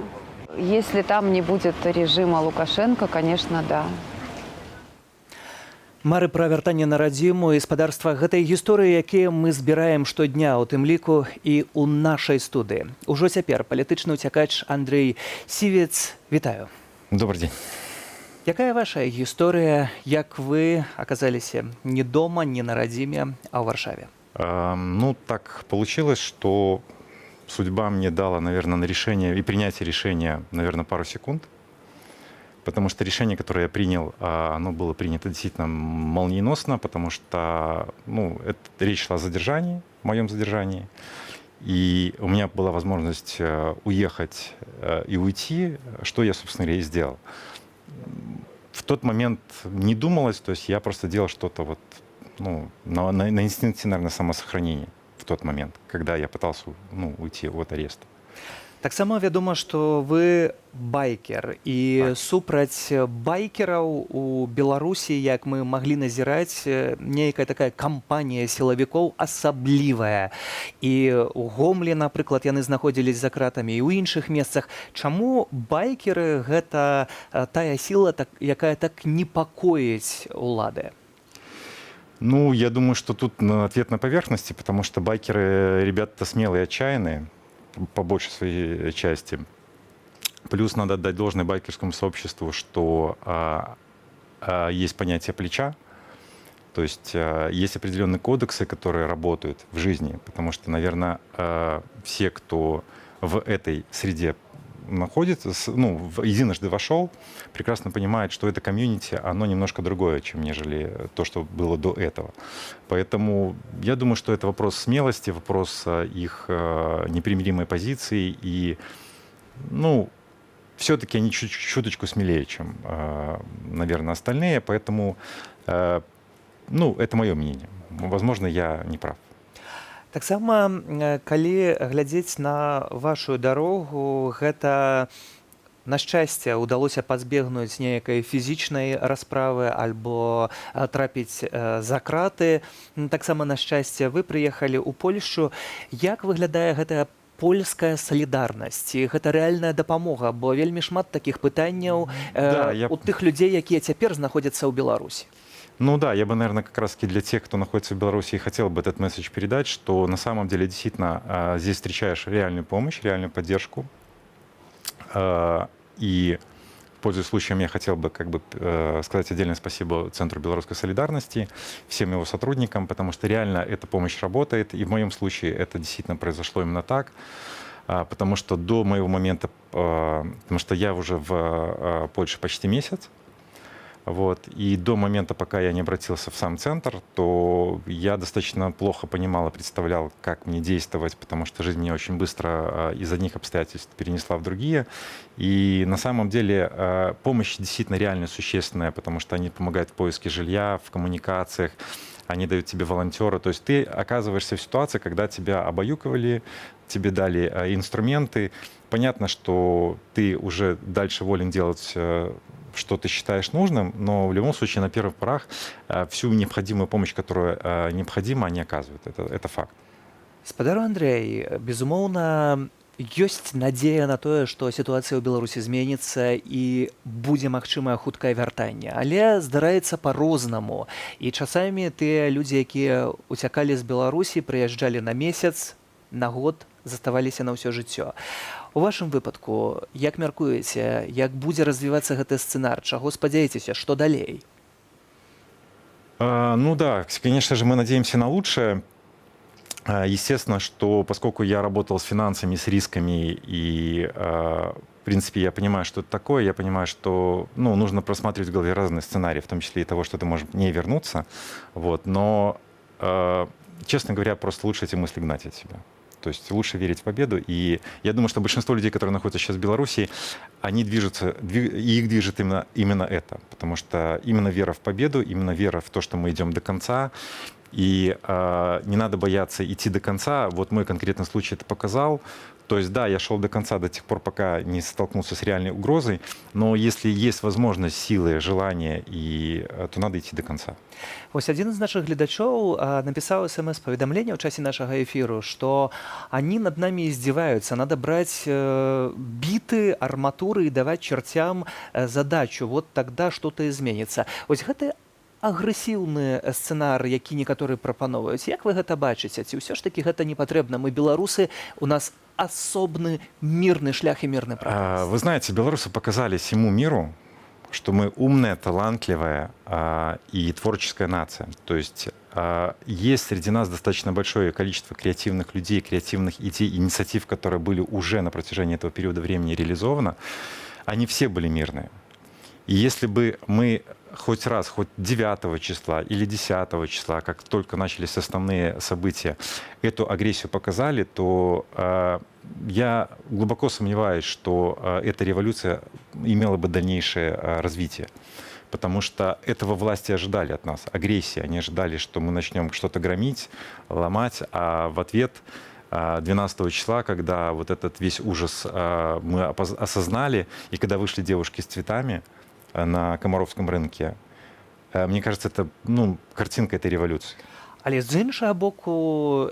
Если там не будет режима Лукашенко, конечно, да. Мары пра вяртанне на радзіму і спадарства гэтай гісторыі, якія мы збіраем штодня, у тым ліку і ў нашай студыі. Ужо цяпер палітычны ўцякач Андрей Сівец. Вітаю. Добрый день. Якая ваша гісторыя, як вы аказаліся не дома, не на радзіме, а ў Варшаве? Ну, так получилось, что судьба мне дала, наверное, на решение и принятие решения, наверное, пару секунд. Потому что решение, которое я принял, оно было принято действительно молниеносно, потому что, ну, речь шла о задержании, моем задержании. И у меня была возможность уехать и уйти, что я, собственно говоря, и сделал. В тот момент не думалось, то есть я просто делал что-то вот, ну, на инстинкте, наверное, самосохранения в тот момент, когда я пытался, ну, уйти от ареста. Таксама вядома, што вы байкер і супраць байкераў у Беларусі, як мы маглі назіраць, нейкая такая кампанія сілавікоў асаблівая. І ў Гомлі, напрыклад, яны знаходзілись за кратамі і ў іншых месцах. Чаму байкеры гэта тая сіла, якая так непакоіць улады? Ну, я думаю, что тут ответ на поверхности, потому что байкеры ребята смелые и отчаянные, по большей своей части. Плюс надо отдать должное байкерскому сообществу, что есть понятие плеча, то есть есть определенные кодексы, которые работают в жизни, потому что, наверное, все, кто в этой среде находится, ну, единожды вошел, прекрасно понимает, что это комьюнити, оно немножко другое, чем нежели то, что было до этого. Поэтому я думаю, что это вопрос смелости, вопрос их непримиримой позиции. И, ну, все-таки они чуточку смелее, чем, наверное, остальные. Поэтому, ну, это мое мнение. Возможно, я не прав. Таксама, калі глядзець на вашу дарогу, гэта, на шчасце, удалося пазбегнуць нейкай фізічнай расправы альбо трапіць за краты. Таксама, на шчасце, вы прыехалі ў Польшчу. Як выглядае гэтая польская салідарнасць? І гэта рэальная дапамога, бо вельмі шмат такіх пытанняў у тых людзей, якія цяпер знаходзяцца ў Беларусі. Ну да, я бы, наверное, как раз-таки для тех, кто находится в Беларуси, хотел бы этот месседж передать, что на самом деле действительно здесь встречаешь реальную помощь, реальную поддержку. И, пользуясь случаем, я хотел бы сказать отдельное спасибо Центру белорусской солидарности, всем его сотрудникам, потому что реально эта помощь работает. И в моем случае это действительно произошло именно так. Потому что до моего момента, потому что я уже в Польше почти месяц, вот. И до момента, пока я не обратился в сам центр, то я достаточно плохо понимал и представлял, как мне действовать, потому что жизнь меня очень быстро из одних обстоятельств перенесла в другие. И на самом деле помощь действительно реально существенная, потому что они помогают в поиске жилья, в коммуникациях, они дают тебе волонтера. То есть ты оказываешься в ситуации, когда тебя обаюкивали, тебе дали инструменты. Понятно, что ты уже дальше волен делать, что ты считаешь нужным, но в любом случае на первых порах всю необходимую помощь, которая необходима, они оказывают. Это факт. Спадар Андрей, безумоўна, ёсць надзея на тое, што сітуацыя ў Беларусі зменіцца і будзе магчымае хуткае вяртанне. Але здараецца па-рознаму. І часамі тыя людзі, якія уцякалі з Беларусі, прыязджалі на месяц, на год, заставаліся на ўсё жыццё. У вашым выпадку, як мяркуеце, як будзе развівацца гэты сцэнар? Чаго спадзяецеся, што далей? Ну да, конечно же, мы надеемся на лучшее. Естественно, что поскольку я работал с финансами, с рисками, и, в принципе, я понимаю, что это такое, я понимаю, что нужно просматривать в голове разные сценарии, в том числе и того, что ты можешь не вернуться. Вот. Но, честно говоря, просто лучше эти мысли гнать от себя. То есть лучше верить в победу. И я думаю, что большинство людей, которые находятся сейчас в Беларуси, они движутся, и их движет именно это. Потому что именно вера в победу, именно вера в то, что мы идем до конца. И не надо бояться идти до конца. Вот мой конкретный случай это показал. То есть, да, я шел до конца до тех пор, пока не столкнулся с реальной угрозой. Но если есть возможность, силы, желание, то надо идти до конца. Ось один из наших глядачоў написал смс-паведамленне ў часе нашага эфиру, что они над нами издеваются. Надо брать биты, арматуры и давать чертям задачу. Вот тогда что-то изменится. Ось гэта агрэсіўны сцэнар, які некаторыя прапановваюць. Як вы гэта бачыце? Ці ўсё ж таки гэта не патрэбна? Мы беларусы, у нас особный мирный шлях и мирный прогресс. Вы знаете, белорусы показали всему миру, что мы умная, талантливая и творческая нация. То есть есть среди нас достаточно большое количество креативных людей, креативных идей, инициатив, которые были уже на протяжении этого периода времени реализованы. Они все были мирные. И если бы мы хоть раз, хоть 9 числа или 10 числа, как только начались основные события, эту агрессию показали, то я глубоко сомневаюсь, что эта революция имела бы дальнейшее развитие. Потому что этого власти ожидали от нас, агрессии. Они ожидали, что мы начнем что-то громить, ломать, а в ответ 12 числа, когда вот этот весь ужас мы осознали, и когда вышли девушки с цветами на Комаровском рынке, мне кажется, это картинка этой революции. Але з іншага боку,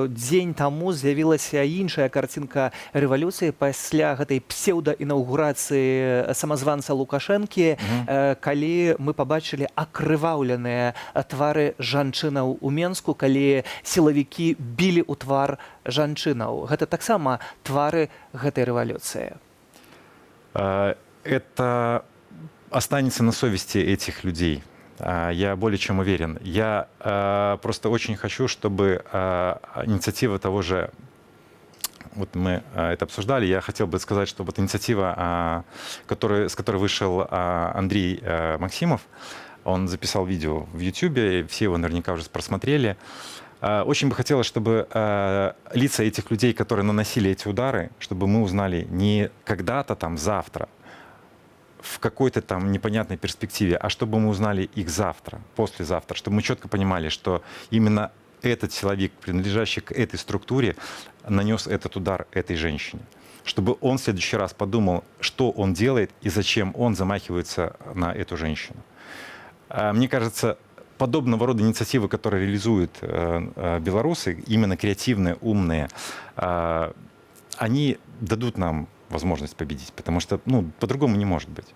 дзень таму з'явілася іншая карцінка рэвалюцыі пасля гэтай псеўдаінаўгурацыі самазванца Лукашэнкі, калі мы пабачылі акрываўленыя твары жанчынаў у Менску, калі сілавікі білі ў твар жанчынаў. Гэта таксама твары гэтай рэвалюцыі. Это останется на совести этих людей. Я более чем уверен. Я просто очень хочу, чтобы инициатива того же, вот мы это обсуждали, я хотел бы сказать, что вот инициатива, с которой вышел Андрей Максимов, он записал видео в YouTube, все его наверняка уже просмотрели. Очень бы хотелось, чтобы лица этих людей, которые наносили эти удары, чтобы мы узнали не когда-то там завтра, в какой-то там непонятной перспективе, а чтобы мы узнали их завтра, послезавтра, чтобы мы четко понимали, что именно этот силовик, принадлежащий к этой структуре, нанес этот удар этой женщине. Чтобы он в следующий раз подумал, что он делает и зачем он замахивается на эту женщину. Мне кажется, подобного рода инициативы, которые реализуют белорусы, именно креативные, умные, они дадут нам возможность победить, потому что по-другому не может быть.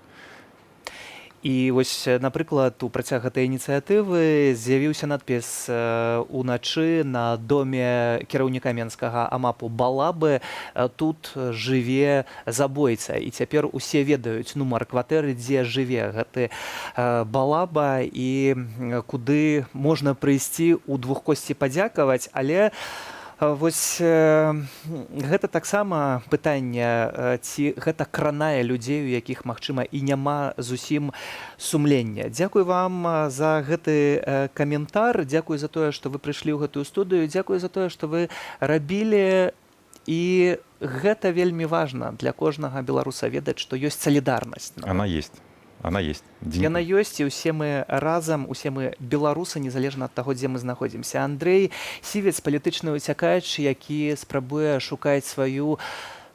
І вось, напрыклад, у працяг гэтай ініцыятывы з'явіўся надпіс уначы на доме кіраўніка менскага АМАПу Балабы. Тут жыве забойца. І цяпер усе ведаюць нумар кватэры, дзе жыве гэты Балаба і куды можна прыйсці ў двухкосці падзякаваць, але вось гэта таксама пытанне, ці гэта кранае людзей, у якіх, магчыма, і няма зусім сумлення. Дзякуй вам за гэты каментар, дзякуй за тое, што вы прыйшлі ў гэтую студыю, дзякуй за тое, што вы рабілі, і гэта вельмі важна для кожнага беларуса ведаць, што ёсць салідарнасць. Она есть. Она есть. Яна ёсць, і ўсе мы разам, усе мы беларусы, незалежна ад таго, дзе мы знаходзімся. Андрэй Сівец, палітычны уцякач, які спрабуе шукаць сваю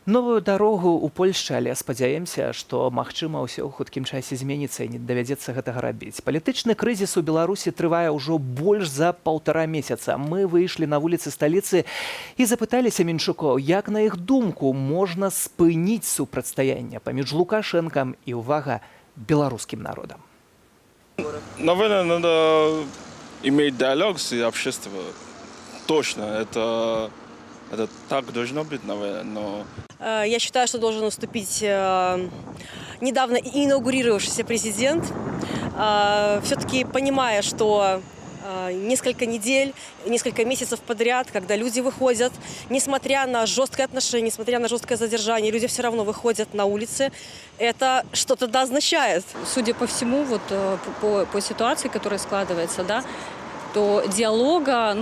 новую дарогу ў Польшчы, але спадзяемся, што, магчыма, ўсё ў хуткім часе зменіцца і не давядзецца гэтага рабіць. Палітычны крызіс у Беларусі трывае ўжо больш за 1,5 месяца. Мы выйшлі на вуліцы сталіцы і запыталіся менчукоў, як, на іх думку, можна спыніць супрацьстаянне паміж Лукашэнкам і, увага, белорусским народом. Наверное, надо иметь диалог с обществом. Точно, это так должно быть, наверное. Но... Я считаю, что должен уступить недавно инаугурировавшийся президент, все-таки понимая, что несколько недель, несколько месяцев подряд, когда люди выходят, несмотря на жесткое отношение, несмотря на жесткое задержание, люди все равно выходят на улицы, это что-то да означает. Судя по всему, вот по ситуации, которая складывается, да, то диалога,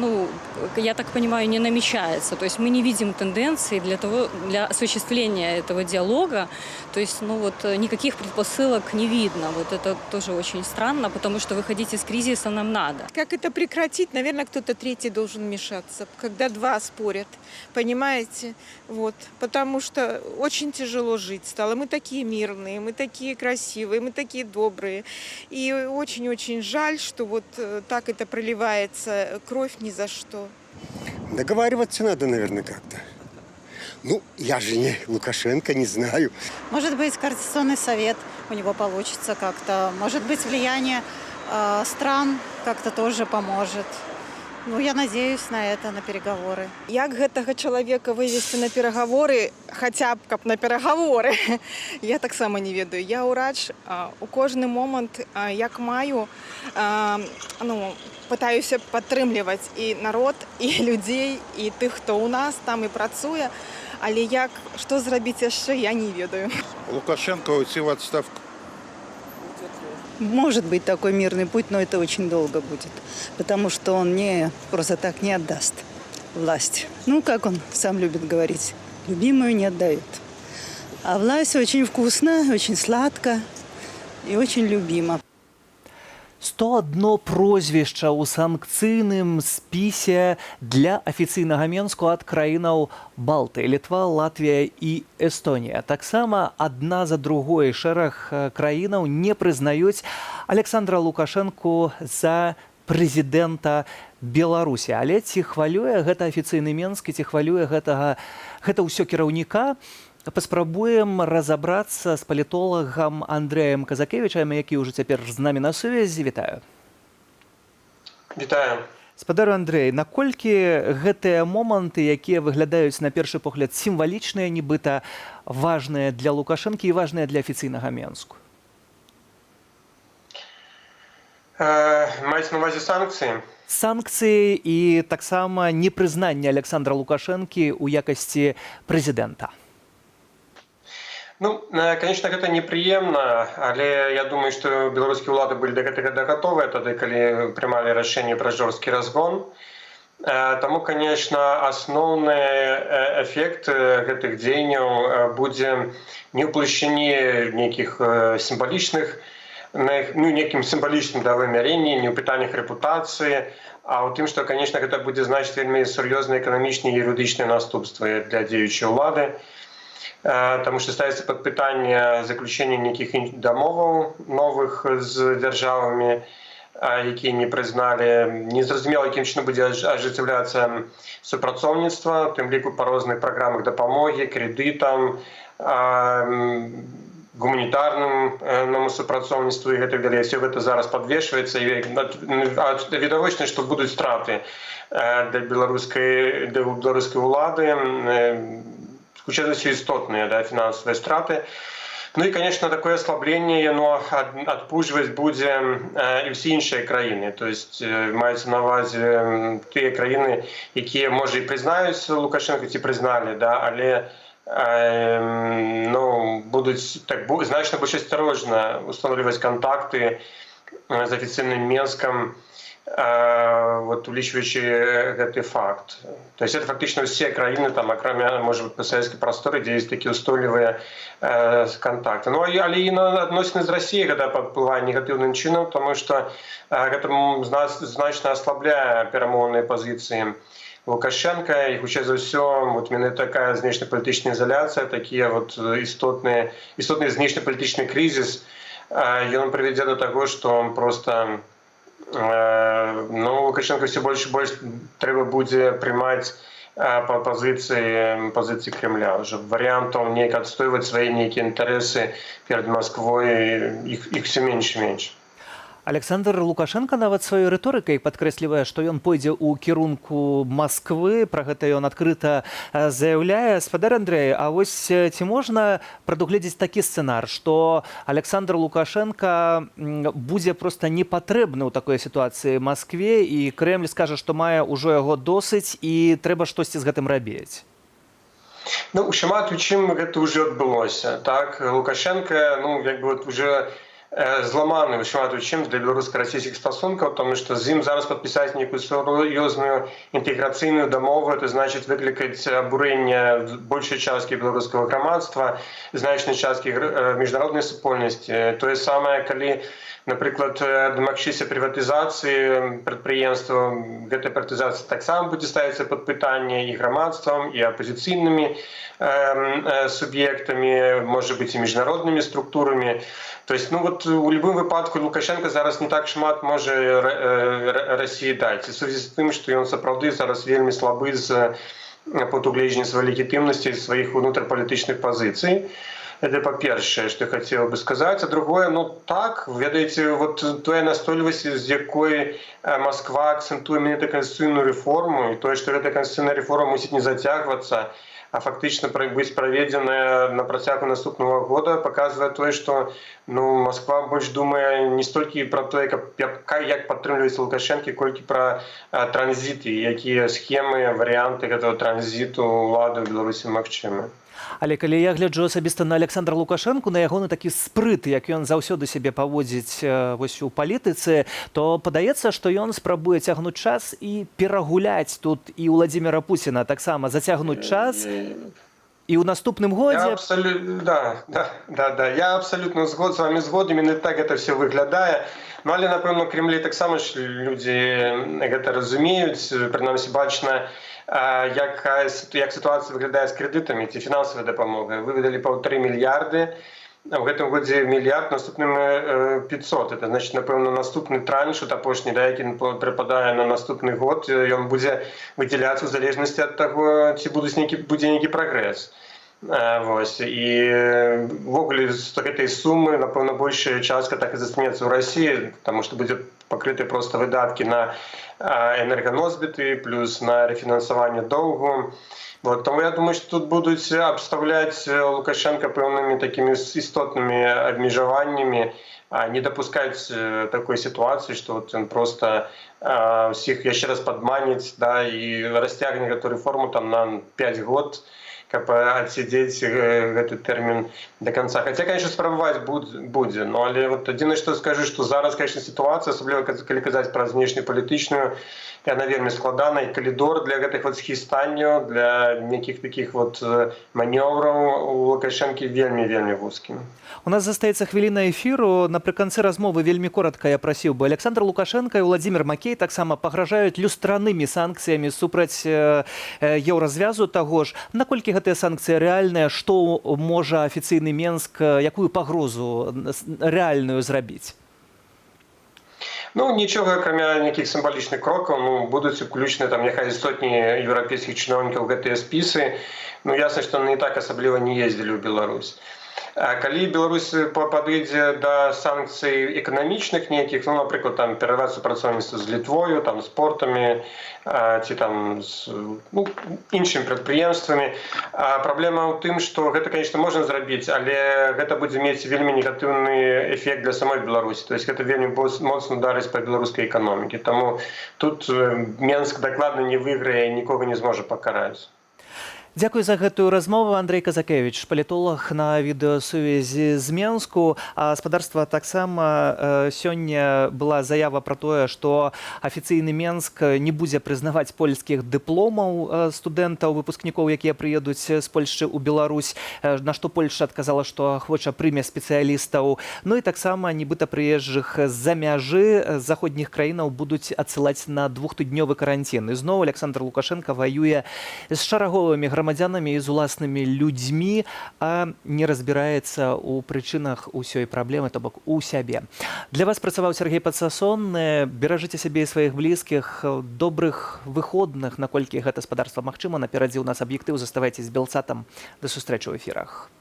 я так понимаю, не намечается. То есть мы не видим тенденции для осуществления этого диалога. То есть, никаких предпосылок не видно. Вот это тоже очень странно, потому что выходить из кризиса нам надо. Как это прекратить? Наверное, кто-то третий должен вмешаться, когда два спорят, понимаете? Вот. Потому что очень тяжело жить стало. Мы такие мирные, мы такие красивые, мы такие добрые. И очень-очень жаль, что вот так это проливается кровь ни за что. Договариваться надо, наверное, как-то. Я же не Лукашенко, не знаю. Может быть, Координационный совет у него получится как-то. Может быть, влияние стран как-то тоже поможет. Я надеюсь на это, на переговоры. Як гэтага чалавека вывести на переговоры, хотя б каб на переговоры, я таксама не ведаю. Я ўрач, у кожны момант, як маю, пытаюся падтрымліваць і народ, і людзей, і тых, хто ў нас там і працуе, але што зрабіць яшчэ, я не ведаю. Лукашенко уйти в отставку. Может быть такой мирный путь, но это очень долго будет, потому что он просто так не отдаст власть. Как он сам любит говорить, любимую не отдает. А власть очень вкусная, очень сладко и очень любима. 101 прозвішча ў санкцыйным спісе для афіцыйнага Менску ад краінаў Балты, Літва, Латвія і Эстонія. Таксама адна за другой шэраг краінаў не прызнаюць Александра Лукашэнку за прэзідэнта Беларусі. Але ці хвалюе гэта афіцыйны Менск, ці хвалюе гэта ўсё кіраўніка? Паспрабуем разабрацца з палітолагам Андрэем Казакевічам, які ўжо цяпер з намі на сувязі. Вітаю. Вітаю. Спадару Андрэй, наколькі гэтыя моманты, якія выглядаюць на першы погляд сімвалічныя, нібыта важныя для Лукашэнкі і важныя для афіцыйнага Менску? Маеце на ўвазе санкцыі? Санкцыі і таксама непрызнанне Александра Лукашэнкі ў якасці прэзідэнта. Ну, конечно, гэта непрыемна, але я думаю, што беларускія ўлады былі да гэтага гатовыя тады, калі прымалі рашэнне пра жорсткі разгон. Таму, конечно, асноўны эфект гэтых дзеянняў будзе не ў плашчыні нейкіх сімвалічных, некім сімвалічным вымярэнні, не ў пытаннях рэпутацыі, а ў тым, што, конечно, гэта будзе значыць вельмі сур'ёзныя эканамічныя і юрыдычныя наступствы для дзеючай улады. Таму што ставіцца пад пытанне заключэння нейкіх дамоваў новых з дзяржавамі, якія не прызналі. Незразумела, якім чынам будзе ажыццяўляцца супрацоўніцтва, у тым ліку па розных праграмах дапамогі, крэдытам, гуманітарнаму супрацоўніцтву і гэтак далей. Все гэта зараз падвешваецца, і відавочна, што будуць страты для беларускай улады, істотныя фінансавыя страты. Ну і, конечно, такое аслабленне яно адпужваць будзе і ўсе іншыя краіны. То есть маецца на ўвазе тыя краіны, якія, можа, і прызнаюць Лукашэнка, ці прызналі, але будуць значна больш асцярожна устанавліваць кантакты з афіцыйным Менскам, улічваючы гэты факт. То есть это фактычна ўсе краіны, акрамя, можа быць, пасавецкай прасторы, дзе ёсць такія ўстойлівыя кантакты. Але і на адносіны з Расіяй гэта паўплывае негатыўным чынам, таму што гэта значна аслабляе перамоўныя пазіцыі Лукашенка, і хутчэй за ўсё менавіта такая знешнепалітычная ізаляцыя, такія істотны знешнепалітычны крызіс, ён прывядзе да таго, што проста Лукашенко все больш і больш трэба будзе прымаць па пазіцыі Кремля. Уже варыянтаў неяк адстойваць свае нейкія інтарэсы перад Масквой, іх все менш і менш. Александр Лукашенко нават сваёй рыторыкай падкрэслівае, што ён пойдзе ў кірунку Масквы, пра гэта ён адкрыта заяўляе. Спадар Андрэй, а вось ці можна прадугледзець такі сцэнар, што Александр Лукашенко будзе проста непатрэбны ў такой сітуацыі Маскве, і Крэмль скажа, што мае ўжо яго досыць і трэба штосьці з гэтым рабіць? Шмат у чым гэта ўжо адбылося. Лукашенко, уже зламаны шмат у чым для беларуска-расійскіх стасункаў, тому што з ім зараз падпісаць нейкую сур'ёзную інтэграцыйную дамову, это значыць выклікаць абурэнне большай часткі беларускага грамадства, значнай часткі міжнароднай супольнасці. Тое самае, калі, напрыклад, дамагчыся прыватызацыі прадпрыемства, гэтая прыватызацыя таксама будзе ставіцца пад пытанне і грамадствам, і апазіцыйнымі суб'ектамі, можа быць, і міжнароднымі структурамі. То есть, у любым выпадку Лукашенко зараз не так шмат можа Расіі даць. І сувязі з тым, што ён сапраўды зараз вельмі слабы з пункту сваёй легітымнасці і сваіх унутрапалітычных пазіцый. Это па-першае, што я хацеў бы сказаць. А другое, ведаеце, тая настойлівасць, з якой Масква акцэнтуе менавіта канстытуцыйную рэформу, і тое, што гэта канстытуцыйная рэформа мусіць не зацягвацца, а фактычна быць праведзеная на працягу наступнага года, паказвае тое, што Масква больш думае не столькі пра тое, як падтрымліваецца Лукашэнкі, колькі пра транзіты, якія схемы, варыянты гэтага транзіту ўлады ў Беларусі магчымы. Але калі я гляджу асабіста на Александра Лукашэнку, на ягоны такі спрыт, як ён заўсёды сябе паводзіць у палітыцы, то падаецца, што ён спрабуе цягнуць час і перагуляць тут і Владзіміра Пуціна, таксама зацягнуць час. І ў наступным годзе... Я абсолютно з вами згодны, именно так это все выглядае. Ну, але, напэўна, у Кремлі таксама ж людзі гэта разумеюць, прынамсі бачна, як сітуацыя выглядае з крэдытамі ці фінансавай дапамогай. Выведалі 1,5 мільярды, а ў гэтым годзе мільярд, наступным 500. Это значит, напэўна, наступны транш, апошні, да, які прыпадае на наступны год, ён будзе выдзяляцца ў залежнасці ад таго, ці будзе нейкі прагрэс. Вось. І ввогуле з гэтай сумы, напэўна, большая частка так і застанецца ў Расіі, таму што будзе пакрыты проста выдаткі на энерганосбіты, плюс на рэфінансаванне доўгу. Вот, тому я думаю, что тут будуть обставлять Лукашенко певними такими істотними обмежуваннями, не допускать такой ситуации, что вот он просто всех еще раз подманит, да, и растягнет эту реформу там на 5 год, как отсидеть этот термин до конца. Хотя, конечно, спробовать будет, но але вот один, что скажу, что зараз, конечно, ситуация, особенно коли казать про внешнеполитичную, яна вельмі складана, і калідор для гэтых вот схістанняў, для нейкіх такіх вот манёвраў у Лукашэнкі вельмі вузкім. У нас застаецца хвіліна эфіру. Напрыканцы размовы вельмі коротка я прасіў бы. Александр Лукашенко і Владимир Макей таксама пагражаюць люстранымі санкцыямі супраць еўразвязу таго ж. Наколькі гэтыя санкцыі рэальныя, што можа афіцыйны Менск, якую пагрозу рэальную зрабіць? Ну, нічога, акрамя нейкіх сімвалічных крокаў, ну, будуць уключаны там няхай сотні еўрапейскіх чыноўнікаў ў гэтыя спісы. Ну, ясна, што не так асабліва не ездзілі ў Беларусь. Калі Беларусь падыдзе да санкцый эканамічных нейкіх, ну, напрыклад, там перарваць супрацоўніцтва з Літвою, там, з портамі, ці там з іншымі прадпрыемствамі. Праблема ў тым, што гэта, конечно, можна зрабіць, але гэта будзе мець вельмі негатыўны эфект для самой Беларусі. То есть гэта вельмі моцна ударыць па беларускай эканомікі. Таму тут Менск дакладна не выйграе і нікога не зможа пакараць. Дзякуй за гэтую размову. Андрей Казакевич, палітолог на відэасувязі з Менску. А спадарства таксама сёння была заява пра тое, што афіцыйны Менск не будзе прызнаваць польскіх дыпломаў студэнтаў, выпускнікоў, якія прыедуць з Польшчы ў Беларусь, на што Польшча адказала, што ахвоча прыме спецыялістаў. Ну і таксама нібыта прыезджых з-за мяжы з заходніх краінаў будуць адсылаць на 2-тыднёвы каранцін. І зноў Александр Лукашенко ваюе з шараговымі грамадзянамі і з уласнымі людзьмі, а не разбіраецца ў прычынах усёй праблемы, то бок у сябе. Для вас працаваў Сергей Падсасон. Беражыце сябе і сваіх блізкіх. Добрых выходных, наколькі гэта спадарства магчыма. Наперадзе ў нас аб'ектыў. Заставайцеся з Белсатам. Да сустрэчы ў эфірах.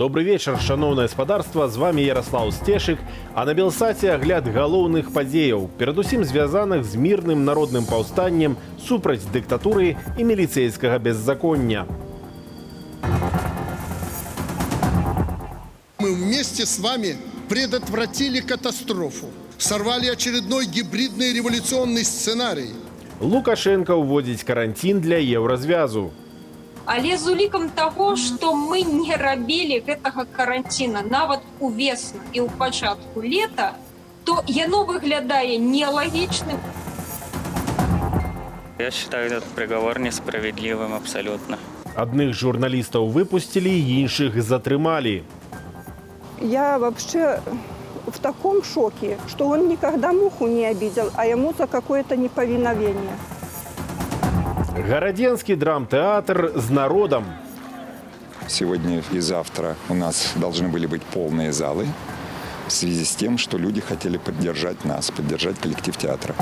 Добрый вечер, шановное гаспадарства, з вами Ярослав Стешик, а на Белсаце агляд галоўных падзеяў, перадусім звязаных з мірным народным паўстаннем супраць дыктатуры і міліцейскага беззаконня. Мы вместе с вами предотвратили катастрофу, сорвали очередной гибридный революционный сценарий. Лукашенко уводзіць карантин для еўразвязу. Але з улікам таго, што мы не рабілі гэтага каранціна нават увесну і ў пачатку лета, то яно выглядае нелагічным. Я считаю этот приговор несправедливым абсолютно. Адных журналістаў выпусцілі, іншых затрымалі. Я вообще в таком шоке, что он никогда муху не обидел, а ему за какое-то неповиновение. Городенский драмтеатр с народом. Сегодня и завтра у нас должны были быть полные залы в связи с тем, что люди хотели поддержать нас, поддержать коллектив театра.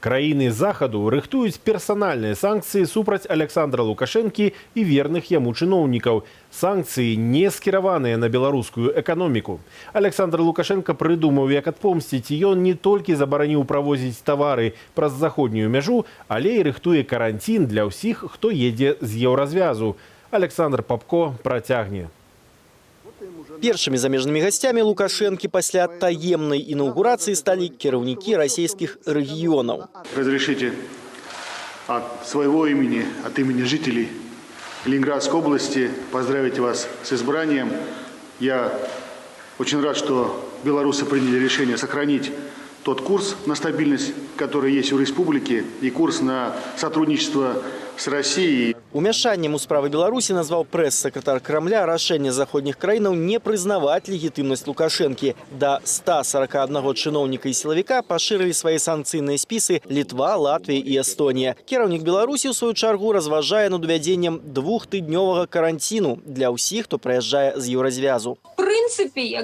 Краіны захаду рыхтуюць персанальныя санкцыі супраць Александра Лукашэнкі і верных яму чыноўнікаў. Санкцыі не скіраваныя на беларускую эканоміку. Александр Лукашенко прыдумаў, як адпомсціць. Ён не толькі забараніў правозіць тавары праз заходнюю мяжу, але і рыхтуе карантин для ўсіх, хто едзе з еўразвязу. Александр Попко працягне. Першымі замежнымі гасцямі Лукашэнкі пасля таемнай інаўгурацыі сталі кіраўнікі расійскіх рэгіёнаў. Разрешите от своего имени, от имени жителей Ленинградской области поздравить вас с избранием. Я очень рад, что белорусы приняли решение сохранить тот курс на стабильность, который есть у республики, и курс на сотрудничество с Россией. Умяшаннем у справы Беларусі назваў прэс-сакратар Крамля рашэнне заходніх краінаў не прызнаваць легітымнасць Лукашэнкі. Да 141 чыноўніка і сілавіка пашырылі свае санкцыйныя спісы Літва, Латвія і Эстонія. Кіраўнік Беларусі, у сваю чаргу, разважае над увядзеннем двухтыднёвага каранціну для ўсіх, хто прыязджае з еўразвязу. В прынцыпе,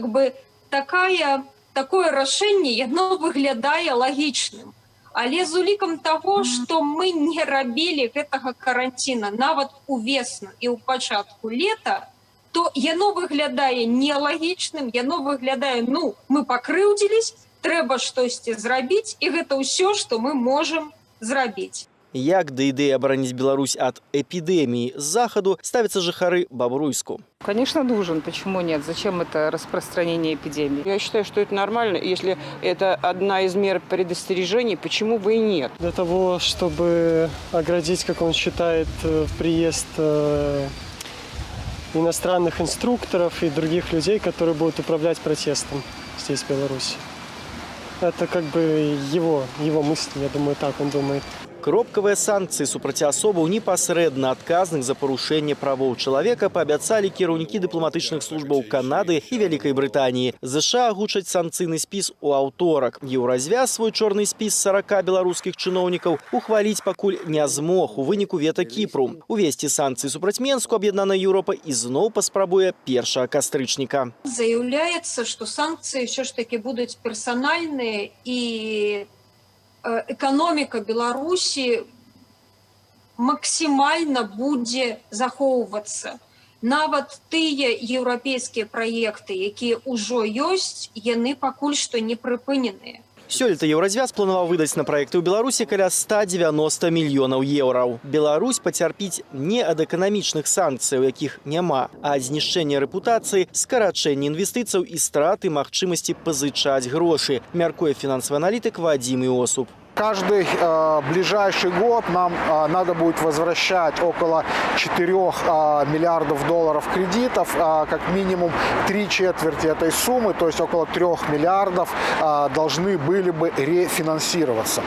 такое рашэнне, яно выглядае лагічным. Але з улікам таго, што мы не рабілі гэтага каранціна нават увесну і ў пачатку лета, то яно выглядае нелагічным, яно выглядае, мы пакрыўдзілись, трэба штосьці зрабіць, і гэта ўсё, што мы можам зрабіць. Як да ідэі абараніць Беларусь от эпидемии с заходу ставятся жыхары Бобруйску. Конечно, нужен. Почему нет? Зачем это распространение эпидемии? Я считаю, что это нормально. Если это одна из мер предостережения, почему бы и нет? Для того, чтобы оградить, как он считает, приезд иностранных инструкторов и других людей, которые будут управлять протестом здесь, в Беларуси. Это как бы его мысли, я думаю, так он думает. Кропкавыя санкцыі супраць асобаў непасрэдна адказных за парушэнне правоў чалавека паабяцалі кіраўнікі дыпламатычных службаў Канады і Вялікай Брытаніі. ЗША агучаць санкцыйны спіс у аўторак. Еўразвяз свой чорны спіс 40 беларускіх чыноўнікаў ухваліць пакуль не змог у выніку вета Кіпру. Увесці санкцыі супраць Менску аб'яднаная Еўропа ізноў паспрабуе 1 кастрычніка. Заяўляецца, што санкцыі ўсё ж такі будуць персанальныя і эканоміка Беларусі максімальна будзе захоўвацца. Нават тыя еўрапейскія праекты, якія ўжо ёсць, яны пакуль што не прыпыненыя. Сёлета еўразвяз планаваў выдаць на праекты ў Беларусі каля 190 мільёнаў еўраў. Беларусь пацярпіць не ад эканамічных санкцыяў, якіх няма, а ад знішчэння рэпутацыі, скарачэння інвестыцыяў і страты магчымасці пазычаць грошы, мяркуе фінансавы аналітык Вадзім Іосуп. Каждый ближайший год нам надо будет возвращать около 4 миллиардов долларов кредитов, как минимум 3/4 этой суммы, то есть около 3 миллиардов должны были бы рефинансироваться.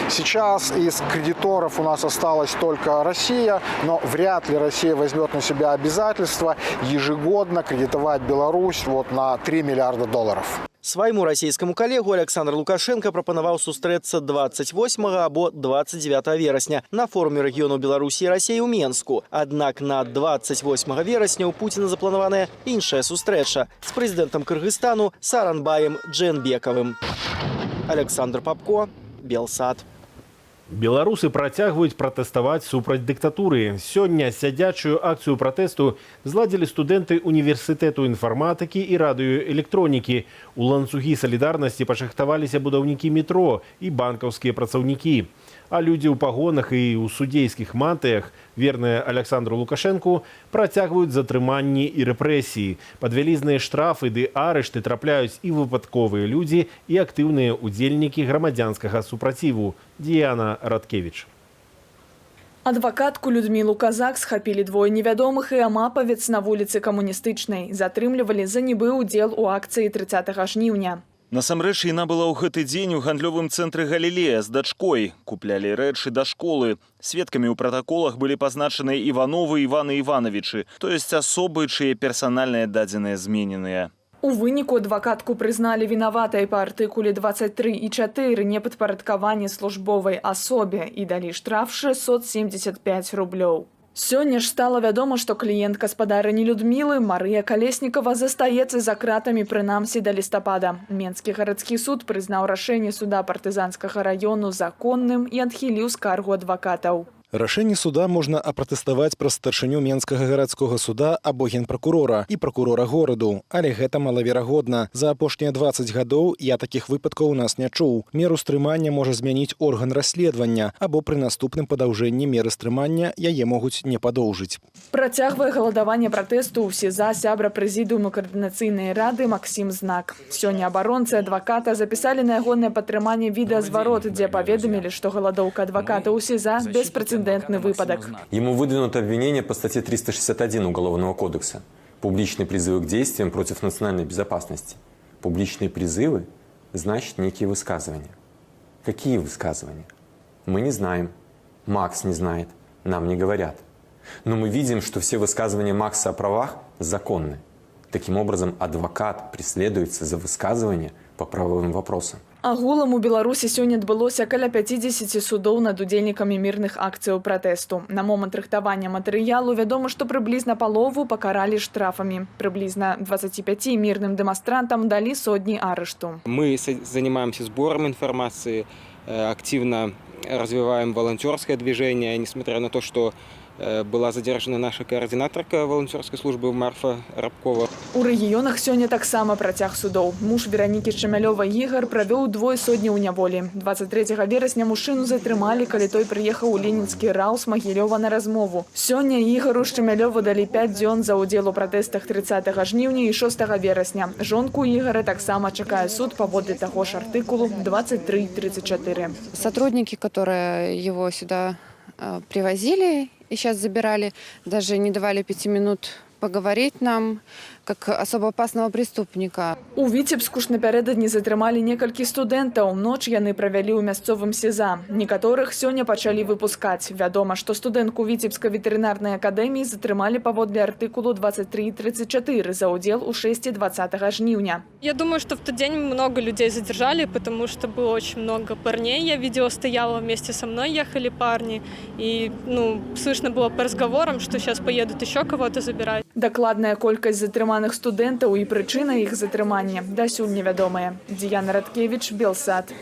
Сейчас из кредиторов у нас осталась только Россия, но вряд ли Россия возьмет на себя обязательство ежегодно кредитовать Беларусь на 3 миллиарда долларов. Свайму расійскаму калегу Александр Лукашенко прапанаваў сустрэцца 28 або 29 верасня на форуме рэгіёнаў Беларусі і Расіі ў Менску. Аднак на 28 верасня ў Пуціна запланаваная іншая сустрэча з прэзідэнтам Кыргызстану Сааронбаем Джээнбекавым. Александр Попко, Белсат. Беларусы працягваюць пратэставаць супраць дыктатуры. Сёння сядзячую акцыю пратэсту зладзілі студэнты універсітэту інфарматыкі і радыёэлектронікі. У ланцугі салідарнасці пашахтаваліся будаўнікі метро і банкаўскія працаўнікі. А людзі ў пагонах і ў судзейскіх мантыях, верныя Александру Лукашэнку, працягваюць затрыманні і рэпрэсіі. Пад вялізныя штрафы ды арышты трапляюць і выпадковыя людзі, і актыўныя ўдзельнікі грамадзянскага супраціву. Діяна Радкевіч. Адвакатку Людмілу Казак схапілі двое невядомых і амапавец на вуліцы Камуністычнай. Затрымлівалі за нібы ўдзел у акцыі 30 жніўня. Насамрэч, яна была ў гэты дзень у гандлёвым цэнтры Галілея з дачкой. Куплялі рэчы да школы. Сведкамі ў пратаколах былі пазначаны Івановы Іваны Івановичы, то есть асобы, чые персанальныя дадзеныя змененыя. У выніку адвакатку прызналі вінаватай па артыкуле 23 і 4 непадпарадкаванне службовай асобе і далі штраф 675 рублёў. Сёння ж стала вядома, што кліент гаспадарыні Людмілы Марыя Калеснікова застаецца за кратамі прынамсі да лістапада. Менскі гарадскі суд прызнаў рашэнне суда партызанскага раёну законным і адхіліў скаргу адвакатаў. Рашэнне суда можна апратэставаць праз старшыню Менскага гарадскога суда або генпракурора і пракурора гораду, але гэта малаверагодна. За апошнія 20 гадоў я такіх выпадкаў у нас не чуў. Меру стрымання можа змяніць орган расследавання або пры наступным падаўжэнні меры стрымання яе могуць не падоўжыць. Працягвае галадаванне пратэсту ў СІЗА сябра прэзідыуму каардынацыйнай рады Максім Знак. Сёння абаронцы адваката запісалі на ягонае падтрыманне відэазварот, дзе паведамілі, што галадоўка адваката ў СІЗА беспрэцэдэнтны выпадок. Ему выдвинуто обвинение по статье 361 Уголовного кодекса. Публичные призывы к действиям против национальной безопасности. Публичные призывы значит некие высказывания. Какие высказывания? Мы не знаем. Макс не знает. Нам не говорят. Но мы видим, что все высказывания Макса о правах законны. Таким образом, адвокат преследуется за высказывания по правовым вопросам. Агулам у Беларусі сёння адбылося каля 50 судоў над удзельнікамі мірных акцыяў пратэсту. На момант рыхтавання матэрыялу вядома, што прыблізна палову пакаралі штрафамі. Прыблізна 25 мірным дэманстрантам далі сотні арышту. Мы занимаемся сбором информации, активно развиваем волонтерское движение, несмотря на то, что была задержана наша координаторка волонтерской службы Марфа Рабкова. У рэгіёнах сёння таксама працяг судоў. Муж Веранікі Шчамялёва Ігар правёў 2 сотні ў няволі. 23 верасня мужчыну затрымалі, калі той прыехаў у ленінскі РАУ з Магілёва на размову. Сёння Ігару Шчамялёву далі 5 дзён за ўдзел у пратэстах 30 жніўня і 6 верасня. Жонку Ігара таксама чакае суд паводле таго ж артыкулу 23-34. Сотрудники, которые его сюда привозили и сейчас забирали, даже не давали 5 минут поговорить нам, как особо опасного преступника. У Віцебску ж напярэдадні затрымалі некалькі студэнтаў. Ноч яны правялі ў мясцовым СІЗА. Некаторых сёння пачалі выпускаць. Вядома, што студэнтку Віцебскай ветэрынарнай акадэміі затрымалі паводле артыкулу 23-34 за удзел у шэсці 20 жніўня. Я думаю, что в тот день много людей задержали, потому что было очень много парней. Я видела, стояла вместе со мной, ехали парни. И, слышно было по разговорам, что сейчас поедут еще кого-то забирать. Дакладная колькасць затрыманых студэнтаў і прычына іх затрымання дасюль невядомая. Діяна Радкевіч, Белсад.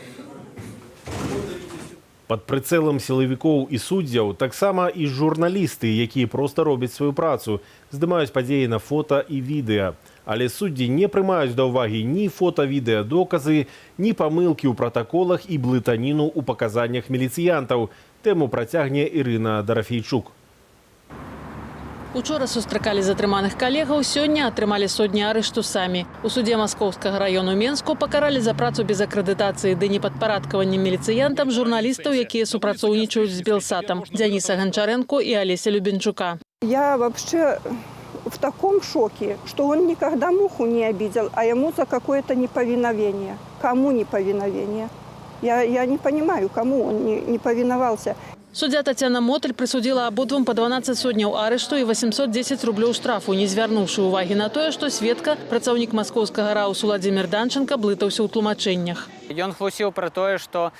Пад прыцэлам сілавікоў і суддзяў таксама і журналісты, якія проста робяць сваю працу, здымаюць падзеі на фота і відэа. Але суддзі не прымаюць да ўвагі ні фота-відэа доказы, ні памылкі ў пратаколах і блытаніну ў паказаннях міліцыянтаў. Тэму працягне Ірына Дарафейчук. Учора сустракалі затрыманых калегаў, сёння атрымалі сотні арышту самі. У судзе Маскоўскага раёну Менску пакаралі за працу без акрэдытацыі ды непадпарадкаваннем міліцыянтам журналістаў, якія супрацоўнічаюць з Белсатам, Дзяніса Гончаренко и Олеся Любенчука. Я вообще в таком шоке, что он никогда муху не обидел, а ему за какое-то неповиновение. Кому неповиновение? Я не понимаю, кому он не повиновался. Суддзя Тацяна Моталь прысудзіла абодвум па 12 сотняў арышту і 810 рублёў штрафу, не звярнуўшы ўвагі на тое, што сведка, працаўнік маскоўскага РАУ Уладзімір Данченка, блытаўся ў тлумачэннях. Ён хлусіў пра тое, што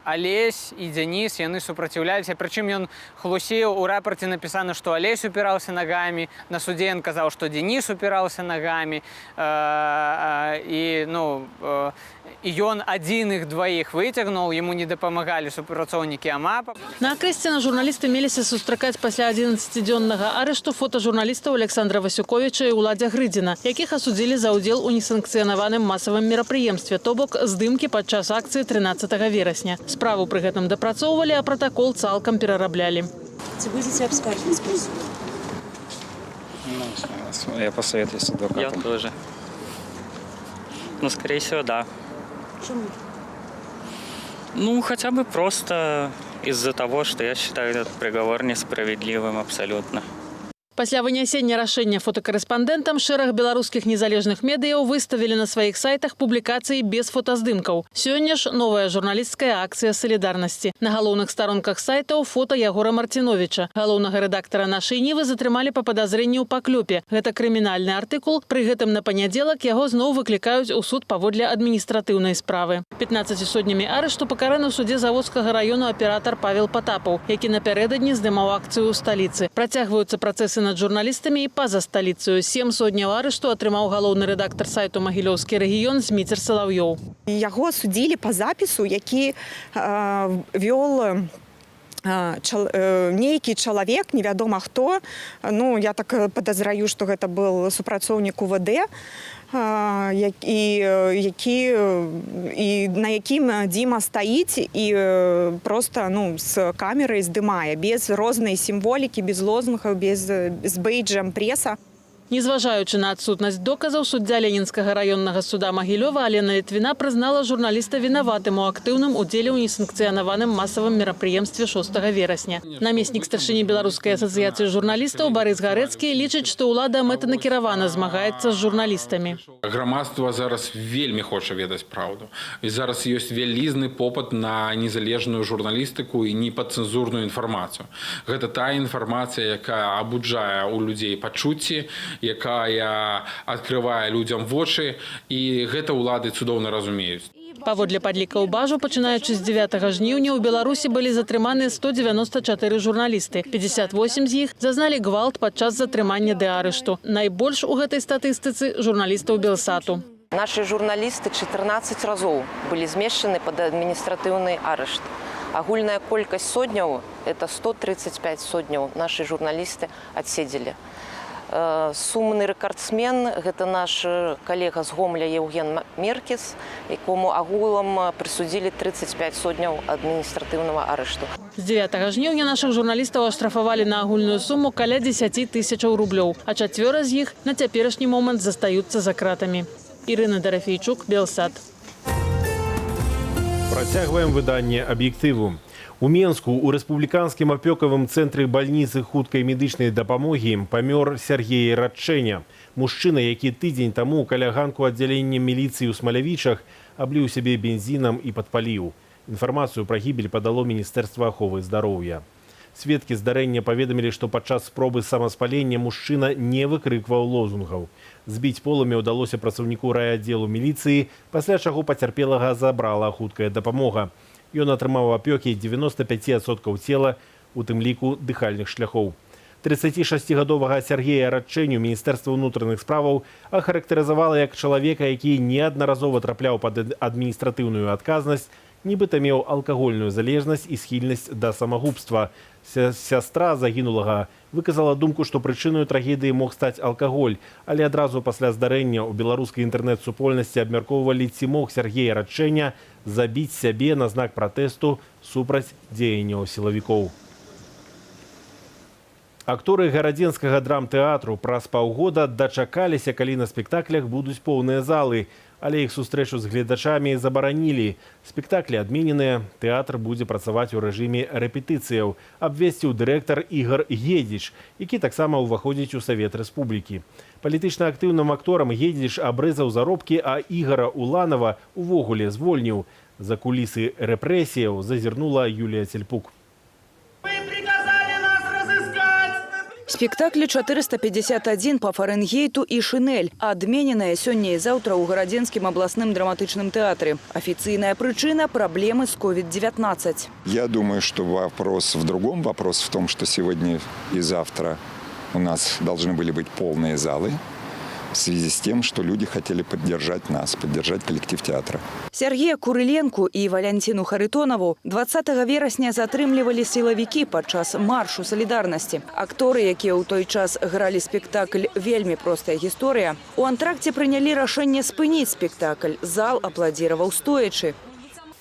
Алесь і Денис, яны супраціўляліся. Прычым ён хлусіў, у рапорце написано, што Алесь упіраўся ногамі, на суде ён казаў, што Денис упіраўся ногамі. І ён адзін іх дваіх выцягнуў, яму не дапамагалі супрацоўнікі АМАПа. На акрэсціна журналісты меліся сустракаць пасля 11-дзённага арышту фотажурналістаў Александра Васюковіча і Уладзя Грыдзіна, якіх асудзілі за ўдзел у несанкцыянаваным масавым мерапрыемстве, то бок здымкі падчас акцыі 13 верасня. Справу пры гэтым дапрацоўвалі, а протакол цалкам перараблялі. Ці будзеце абскарджваць прысуд? Я посоветуюсь с адвокатом. Я тоже. Скорее всего, да. Чему? Хотя бы просто из-за того, что я считаю этот приговор несправедливым абсолютно. Пасля вынясення рашэння фотакарэспандэнтам шэраг беларускіх незалежных медыяў выставілі на сваіх сайтах публікацыі без фотаздымкаў. Сёння ж новая журналісцкая акцыя салідарнасці. На галоўных старонках сайтаў фота Ягора Марціновіча. Галоўнага рэдактара «Нашай Нівы» затрымалі па падазрэнні ў паклёпе. Гэта крымінальны артыкул. Пры гэтым на панядзелак яго зноў выклікаюць у суд паводле адміністратыўнай справы. 15 сотнямі арышту пакараны ў судзе Заводскага раёну аператар Павел Патапаў, які напярэдадні здымаў акцыю ў сталіцы. Працягваюцца працэсы над журналістамі і па-за сталіцаю. 7 сотняў арышту атрымаў галоўны рэдактар сайту «Магілёўскі рэгіён» Зміцер Салаўёў. Яго судзілі па запісу, які вёл нейкі чалавек, невядома хто. Я так падазраю, што гэта быў супрацоўнік УВД, на якім Дзіма стаіць і проста з камерай здымае, без рознай сімволікі, без лозунгаў, з бейджам преса. Незважаючы на адсутнасць доказаў, суддзя Ленінскага раённага суда Магілёва Алена Літвіна прызнала журналіста вінаватым у актыўным удзеле ў несанкцыянаваным масавым мерапрыемстве 6 верасня. Намеснік старшыні Беларускай асацыяцыі журналістаў Барыс Гарэцкі лічыць, што ўлада мэтанакіравана змагаецца з журналістамі. Грамадства зараз вельмі хоча ведаць праўду. І зараз ёсць вялізны попыт на незалежную журналістыку і непадцэнзурную інфармацыю. Гэта тая інфармацыя, якая абуджае ў людзей пачуцці, якая адкрывае людзям вочы, і гэта ўлады цудоўна разумеюць. Паводле падлікаў бажу, пачынаючы з 9 жніўня ў Беларусі былі затрыманы 194 журналісты. 58 з іх зазналі гвалт падчас затрымання ды арышту. Найбольш у гэтай статыстыцы журналістаў Белсату. Нашы журналісты 14 разоў былі змешчаны пад адміністратыўны арышт. Агульная колькасць сотняў – это 135 сотняў нашы журналісты адседзелі. Сумны рэкардсмен – гэта наш калега з Гомля Еўген Меркіс, якому агулам прысудзілі 35 сотняў адміністратыўнага арышту. З 9 жніўня нашых журналістаў аштрафавалі на агульную суму каля 10 000 рублёў, а 4 з іх на цяперашні момант застаюцца за кратамі. Ірына Дарафейчук, Белсат. Працягваем выданне «Аб'ектыву». У Менску у рэспубліканскім апёкавым цэнтры бальніцы хуткай медычнай дапамогі памёр Сяргей Радчэня. Мужчына, які тыдзень таму каля ганку аддзялення міліцыі ў Смалявічах абліў сябе бензінам і падпаліў. Інфармацыю пра гібель падало Міністэрства аховы здароўя. Сведкі здарэння паведамілі, што падчас спробы самаспалення мужчына не выкрыкваў лозунгаў. Збіць полымя ўдалося працаўніку райаддзелу міліцыі, пасля чаго пацярпелага забрала хуткая дапамога. Ён атрымаў апёкі 95% цела, у тым ліку дыхальных шляхоў. 36-гадовага Сяргея Радчэню Міністэрства ўнутраных справаў ахарактарызавала як чалавека, які неаднаразова трапляў пад адміністратыўную адказнасць, нібыта меў алкагольную залежнасць і схільнасць да самагубства. Сястра загінулага выказала думку, што прычыною трагедыі мог стаць алкаголь, але адразу пасля здарэння ў беларускай інтэрнэт-супольнасці абмяркоўвалі, ці мог Сяргей Радчэня забіць сябе на знак пратэсту супраць дзеянняў сілавікоў. Акторы гарадзенскага драмтэатру праз паўгода дачакаліся, калі на спектаклях будуць поўныя залы, але іх сустрэчу з гледачамі забаранілі. Спектаклі адмененыя, тэатр будзе працаваць у рэжыме рэпетыцыяў, абвесціў дырэктар Ігар Гедзіч, які таксама ўваходзіць у Савет Рэспублікі. Палітычна актыўным акторам Гедзіч абрэзаў заробкі, а Ігара Уланава увогуле звольніў. За кулісы рэпрэсіяў зазірнула Юлія Цельпук. Спектаклі 451 по Фаренгейту и Шинель, адмененыя сёння и завтра у Гарадзенскім абласным драматычным тэатры. Официальная причина – проблемы с COVID-19. Я думаю, что вопрос в другом. Вопрос в том, что сегодня и завтра у нас должны были быть полные залы в связи с тем, что люди хотели поддержать нас, поддержать коллектив театра. Сергея Курыленку и Валентину Харитонову 20 верасня затрымлівалі сілавікі падчас маршу солідарнасці. Акторы, якія ў той час гралі спектакль «Вельмі простая гісторыя», у антракце прынялі рашэнне спыніць спектакль. Зал апладзіраваў стоячы.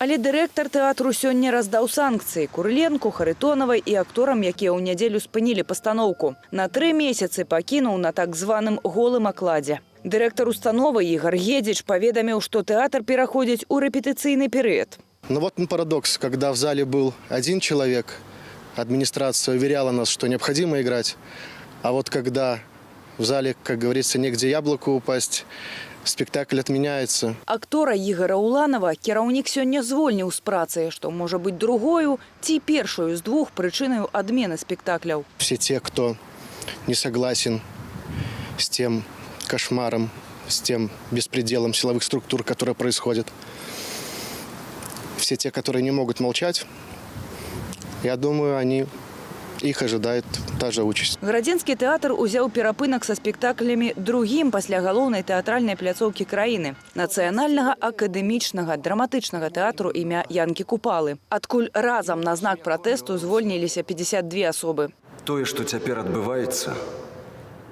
Але дырэктар тэатру сёння раздаў санкцыі Курыленку, Харитоновай і акторам, якія ў нядзелю спынілі пастаноўку. На 3 месяцы пакінуў на так званым голым акладзе. Дырэктар установы Ігор Гедзіч паведаміў, што тэатр пераходзіць у рэпетыцыйны перыяд. Но вот парадокс, когда в зале был один человек, администрация уверяла нас, что необходимо играть, а вот когда в зале, как говорится, негде яблоку упасть, спектакль отменяется. Актора Ігора Уланова кіраўнік сёння звольніў з працы, што можа быць другою ці першую з двух прычынаю адмены спектакляў. Все те, кто не согласен с тем кошмаром, с тем беспределом силовых структур, которые происходят, все те, которые не могут молчать, я думаю, их ожидает та же участь. Гарадзенскі тэатр узяў перапынак са спектаклямі другім пасля галоўнай тэатральнай пляцоўкі краіны – Нацыянальнага акадэмічнага драматычнага тэатру імя Янкі Купалы, адкуль разам на знак пратэсту звольніліся 52 асобы. Тое, што цяпер адбываецца,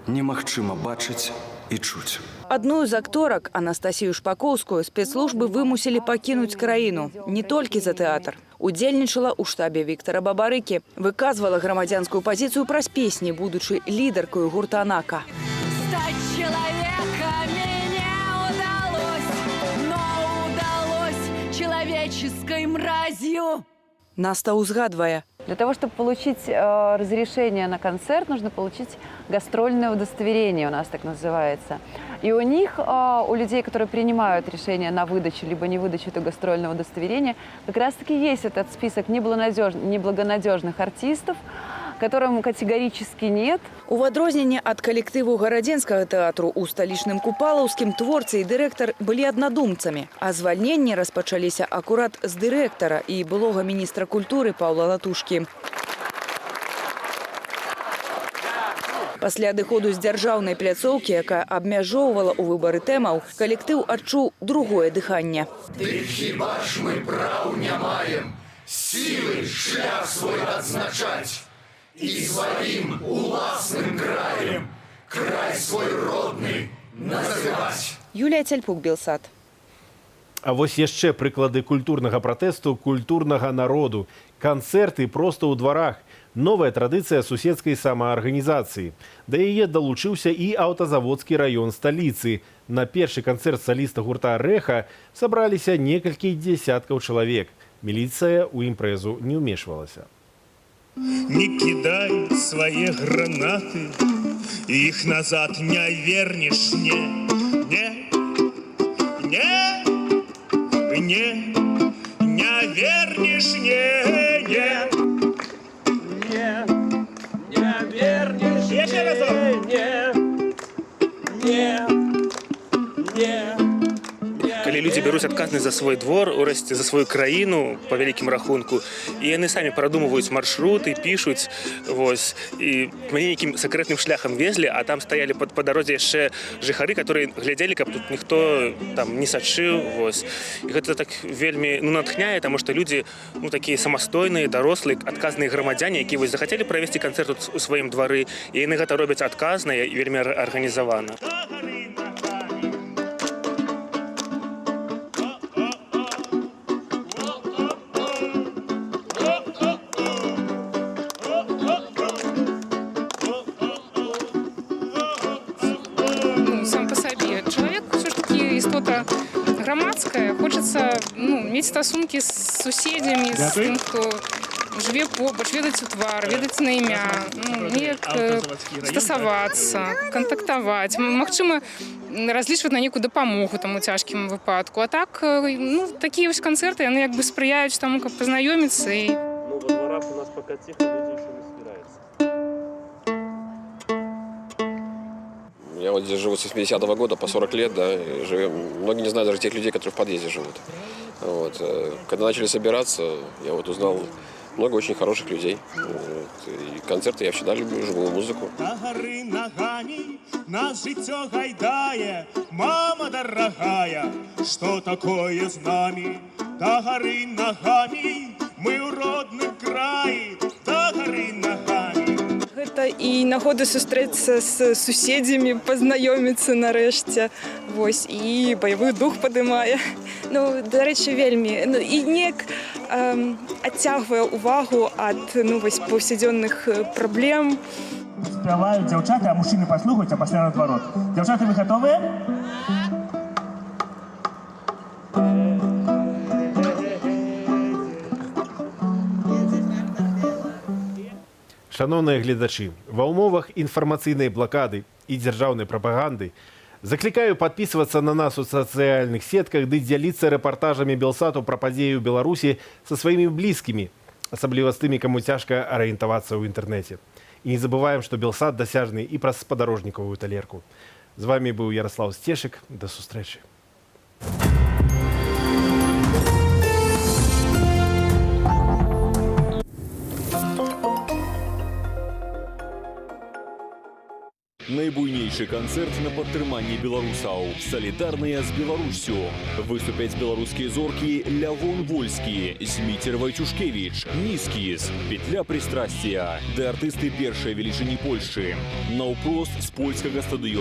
немагчыма бачыць і чуць. Адну з акторак, Анастасію Шпаковскую, спецслужбы вымусілі пакінуць краіну. Не толькі за тэатр. Удзельнічала ў штабе Віктара Бабарыкі. Выказвала грамадзянскую пазіцыю праз песні, будучы лідаркою гурта «Анака». Стать человеками не удалось, но удалось человеческой мразью. Наста узгадвае. Для того, чтобы получить разрешение на концерт, нужно получить гастрольное удостоверение, у нас так называется. И у них, у людей, которые принимают решение на выдачу либо не выдачу этого гастрольного удостоверения, как раз-таки есть этот список неблагонадежных артистов, которым категорически нет. У адрозненне ад калектыву Гарадзенскага тэатру у сталічным Купалаўскім творцы і дырэктар былі аднадумцамі, а звальненні распачаліся акурат з дырэктара і былога міністра культуры Паўла Латушкі. Пасля адыходу з дзяржаўнай пляцоўкі, якая абмяжоўвала ў выбары тэмаў, калектыў адчуў другое дыханне. Дык хіба ж мы праў не маем сілы шлях свой адзначаць і сваім уласным краем край свой родны называць. Юлія Цяльпук, Белсат. А вось яшчэ прыклады культурнага пратэсту культурнага народу. Канцэрты проста ў дварах. Новая традыцыя суседскай самаарганізацыі. Да яе далучыўся і аўтазаводскі раён сталіцы. На першы канцэрт саліста гурта «Рэха» сабраліся некалькі дзесяткаў чалавек. Міліцыя ў імпрэзу не ўмешвалася. Не кидай свои гранаты, их назад не вернешь, не вернешь, не вернешь, еще разок, Калі людзі бяруць адказнасць за свой двор, урасце за сваю краіну па вялікім рахунку, і яны самі прадумваюць маршруты, пішуць, вось, і мяне нейкім сакрэтным шляхам везлі, а там стаялі па дарозе яшчэ жыхары, которые глядзелі, каб тут ніхто там не сачыў, вось. І гэта так вельмі натхняе, таму што людзі такія самастойныя, дарослыя, адказныя грамадзяне, якія вось захацелі правесці канцэрт у сваім двары, і яны гэта робяць адказна і вельмі арганізавана. Громадская, хочется иметь стосунки с суседями, с тем, кто живе побач, ведаць у твар, ведаць на імя, неяк стасавацца, кантактаваць, магчыма, разлічваць на нейкую дапамогу там у цяжкім выпадку. А так, такія вось канцэрты, яны як бы спрыяюць таму, каб пазнаёміцца. Во дворах у нас пока тихо, люди еще не собираются. Я вот здесь живу с 80-го года, по 40 лет, да, и живем. Многие не знают даже тех людей, которые в подъезде живут. Вот. Когда начали собираться, я вот узнал много очень хороших людей. Вот. И концерты я всегда люблю, живую музыку. Та гори ногами нас життя гайдає, мама дорогая, что такое з нами? Та гори ногами, мы у родным краї, та гори ногами. Гэта і нагода сустрэцца з суседзямі, пазнаёміцца нарэшце. Вось, і баявы дух падымае. Ну, дарэчы, вельмі. Ну, і неяк адцягвае увагу ад паўсядзённых праблем. Спяваюць дзяўчаты, а мужчыны паслухаюць, а пасля наадварот. Дзяўчаты, вы гатовыя? Шановныя гледачы, ва ўмовах інфармацыйнай блакады і дзяржаўнай прапаганды заклікаю падпісвацца на нас у сацыяльных сетках ды дзяліцца рэпартажамі Белсату пра падзеі ў Беларусі са сваімі блізкімі, асабліва з тымі, каму цяжка арыентавацца ў інтэрнэце. І не забываем, што Белсат дасяжны і праз спадарожнікавую талерку. З вамі быў Ярослаў Сцешык. Да сустрэчы. Найбуйнейшы канцэрт на падтрыманне беларусаў. Салідарныя з Беларуссю. Выступяць беларускія зоркі Лявон Вольскі, Зміцер Вайчушкевіч, Нізкіс, Петля Пристрастия, ды артысты першай велічыні Польшчы. Наўпрост з польскага стадыёну